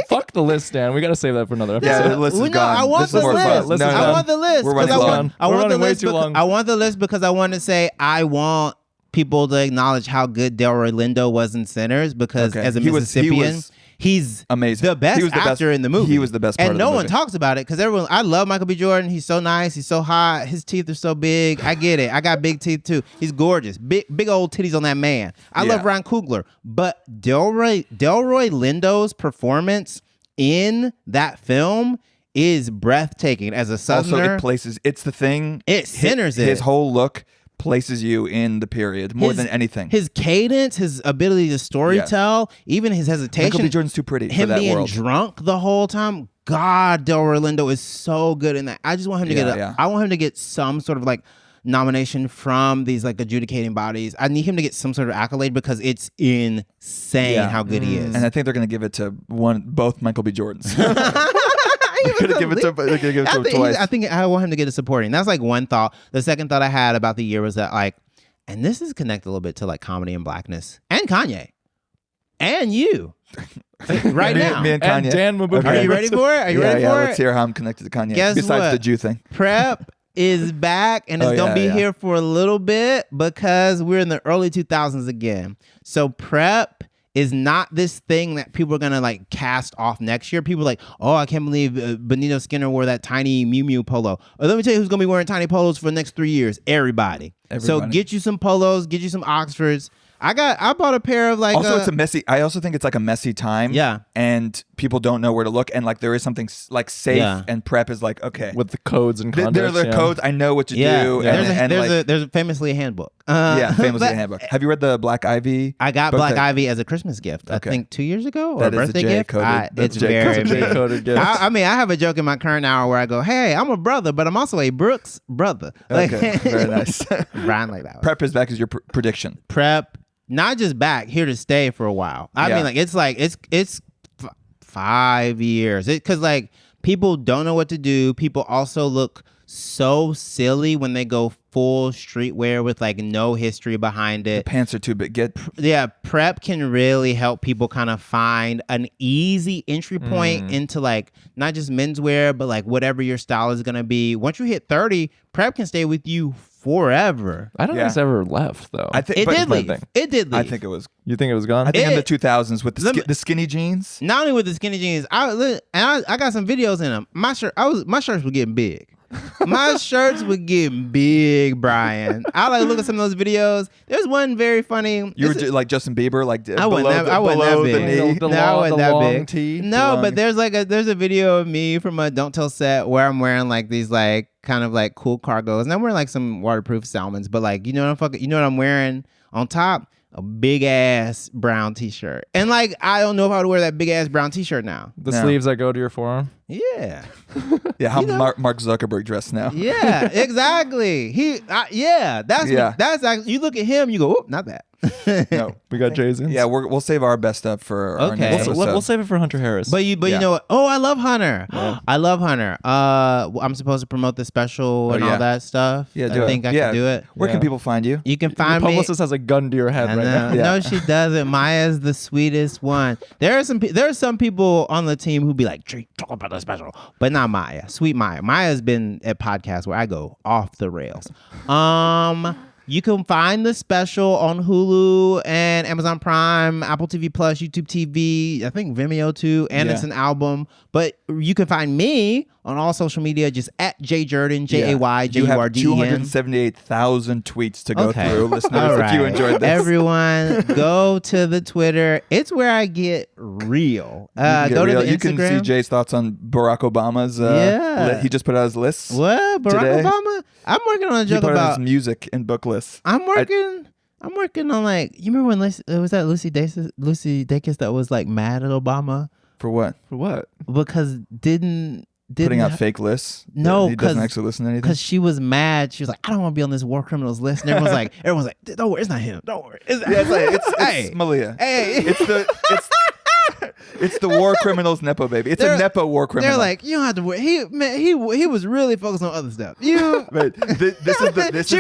fuck the list, Dan. We got to save that for another episode. Yeah, the list is gone. I want the list. I want the list. We're running long. We're running way too long. I want the list because I want to say I want people to acknowledge how good Delroy Lindo was in Sinners because as a Mississippian, he's amazing. The best actor in the movie. He was the best part and of the no movie. one talks about it because everyone. I love Michael B. Jordan. He's so nice. He's so hot. His teeth are so big. I get it. I got big teeth too. He's gorgeous. Big old titties on that man. I love Ryan Coogler, but Delroy Lindo's performance in that film is breathtaking as a Southerner. Also, it places. It's the thing. It centers his whole look places you in the period more than anything. His cadence, his ability to storytell, even his hesitation. Michael B. Jordan's too pretty him for that being world. drunk the whole time. God, Delroy Lindo is so good in that. I just want him to I want him to get some sort of like nomination from these like adjudicating bodies. I need him to get some sort of accolade because it's insane how good he is. And I think they're going to give it to both Michael B. Jordans. They're going to give it to him twice. I think I want him to get a supporting. That's like one thought. The second thought I had about the year was that like, and this is connected a little bit to like comedy and blackness and Kanye and you right now. Me and Kanye. And Dan Mabuhay. Are you ready for it? Are you ready for it? Let's hear how I'm connected to Kanye. Guess Besides what? the Jew thing. Prep is back and it's going to be here for a little bit because we're in the early 2000s again. So Prep is not this thing that people are going to like cast off next year. People are like, oh, I can't believe Benito Skinner wore that tiny Miu Miu polo. Let me tell you who's going to be wearing tiny polos for the next 3 years. Everybody. So get you some polos, get you some Oxfords. I bought a pair of like. Also, it's a messy. I also think it's like a messy time. Yeah. And people don't know where to look, and like there is something like safe, and Prep is like okay with the codes and context. There are the codes. I know what to do. There's famously a handbook. Famously a handbook. Have you read the Black Ivy? I got Black Ivy as a Christmas gift. I think 2 years ago or that a birthday gift. It's very J-coded gift. I mean, I have a joke in my current hour where I go, "Hey, I'm a brother, but I'm also a Brooks brother." Okay, very nice. Brian like that. Prep is back as your prediction. Prep. Not just back, here to stay for a while. I mean, like it's 5 years. Because like people don't know what to do. People also look so silly when they go full streetwear with like no history behind it. The pants are too big. Prep can really help people kind of find an easy entry point into like not just menswear, but like whatever your style is gonna be. Once you hit 30, Prep can stay with you forever. I don't think it's ever left though. It did leave. It did leave. I think it was. You think it was gone? I think in the 2000s with the skinny jeans. Not only with the skinny jeans, I got some videos in them. My shirts were getting big. My shirts were getting big, Brian. I like look at some of those videos. There's one very funny. You were like Justin Bieber, like I wasn't that big. The I wasn't that big. Tee, no, but there's a video of me from a Don't Tell set where I'm wearing like these like kind of like cool cargos, and I'm wearing like some waterproof Salmons. But like you know what I'm wearing on top? A big ass brown t-shirt. And like I don't know if I would wear that big ass brown t-shirt now. The sleeves that go to your forearm? Yeah. Yeah, how Mark Zuckerberg dressed now. Yeah, exactly. That's actually, you look at him, you go, oh, not that. No, we got Jason's. Yeah, we'll save our best stuff for our next episode. We'll save it for Hunter Harris. But you know what? Oh, I love Hunter. Yeah. I love Hunter. I'm supposed to promote the special and all that stuff. Yeah, I think I can do it. Where can people find you? You can find me. The publicist has a gun to your head right now. No, she doesn't. Maya's the sweetest one. There are some people on the team who be like, talk about the special, but not Maya. Sweet Maya. Maya's been at podcasts where I go off the rails. You can find the special on Hulu and Amazon Prime, Apple TV Plus, YouTube TV, I think Vimeo too, and it's an album. But you can find me on all social media, just at Jurden, JayJurden. You have 278,000 tweets to go through, listeners, if you enjoyed this. Everyone, go to the Twitter. It's where I get real. Go to the Instagram. You can see Jay's thoughts on Barack Obama's. He just put out his lists. What? Barack Obama? I'm working on a joke about about his music and book lists. I'm working on like, you remember when was that Lucy Dacus that was like mad at Obama? For what? Because didn't putting out fake lists. No, he doesn't actually listen to anything. Because she was mad. She was like, I don't want to be on this war criminals list. And everyone's like, don't worry, it's not him. Don't worry. It's Malia. Hey, it's the war criminals nepo baby. It's a nepo war criminal. They're like, you don't have to worry. He was really focused on other stuff. She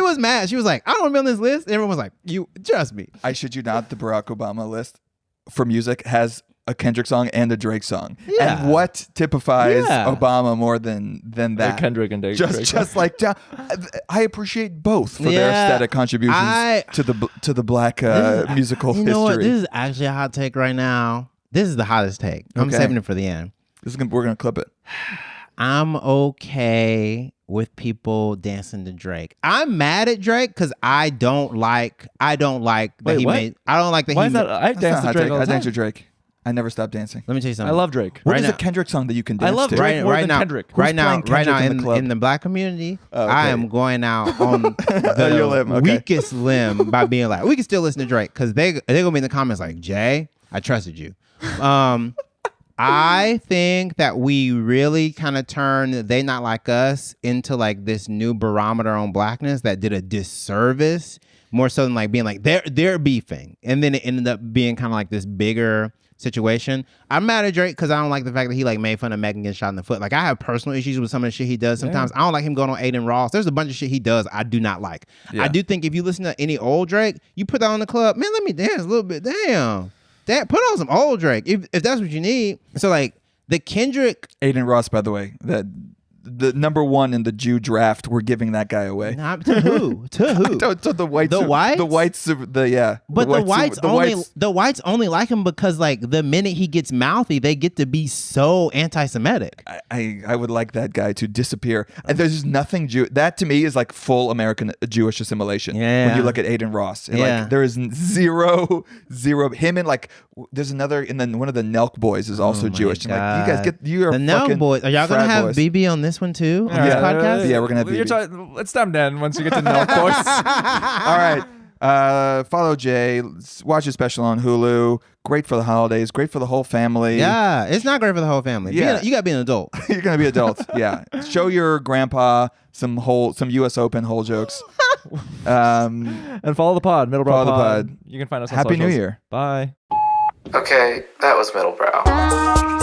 was mad. She was like, I don't want to be on this list. And everyone was like, you trust me. I shit you not. The Barack Obama list for music has a Kendrick song and a Drake song. Yeah. And what typifies Obama more than that? Kendrick and Drake. Just like I appreciate both for their aesthetic contributions to the black musical history. You know what? This is actually a hot take right now. This is the hottest take. I'm saving it for the end. We're gonna clip it. I'm okay with people dancing to Drake. I'm mad at Drake because I don't like that he made. I don't like that Why he is that? I dance to Drake all the I time. dance to Drake. I never stop dancing. Let me tell you something. I love Drake. What is a Kendrick song that you can dance to? I love Drake more than now, Kendrick. Right now, Kendrick in the black community, okay. I am going out on the weakest limb by being like, we can still listen to Drake because they're gonna be in the comments like, Jay, I trusted you. I think that we really kind of turned They Not Like Us into like this new barometer on blackness that did a disservice more so than like being like they're beefing, and then it ended up being kind of like this bigger situation. I'm mad at Drake because I don't like the fact that he like made fun of Megan getting shot in the foot. Like I have personal issues with some of the shit he does sometimes. I don't like him going on Aiden Ross. There's a bunch of shit he does I do not like. I do think if you listen to any old Drake, you put that on the club, man, let me dance a little bit. Damn. Put on some old Drake if that's what you need. So like the Kendrick, Aiden Ross, by the way, the number one in the Jew draft, we're giving that guy away. Not to who? To who? to the whites. The whites? The whites. But the whites only like him because like the minute he gets mouthy, they get to be so anti-Semitic. I would like that guy to disappear. And there's nothing Jew. That to me is like full American Jewish assimilation. Yeah. When you look at Aiden Ross, and like there is zero. Him and like there's another, and then one of the Nelk boys is also Jewish. And like you are the Nelk boys. Are y'all gonna have BB on this one too on this podcast? Yeah, we're gonna have BB. Let's time down once you get to Nelk boys. All right. Follow Jay. Watch his special on Hulu. Great for the holidays. Great for the whole family. Yeah, it's not great for the whole family. Yeah. You gotta be an adult. You're gonna be adults. Yeah. Show your grandpa some U.S. Open hole jokes. And follow the pod, Middlebrow pod. You can find us on Happy socials. New Year. Bye. Okay, that was Middlebrow.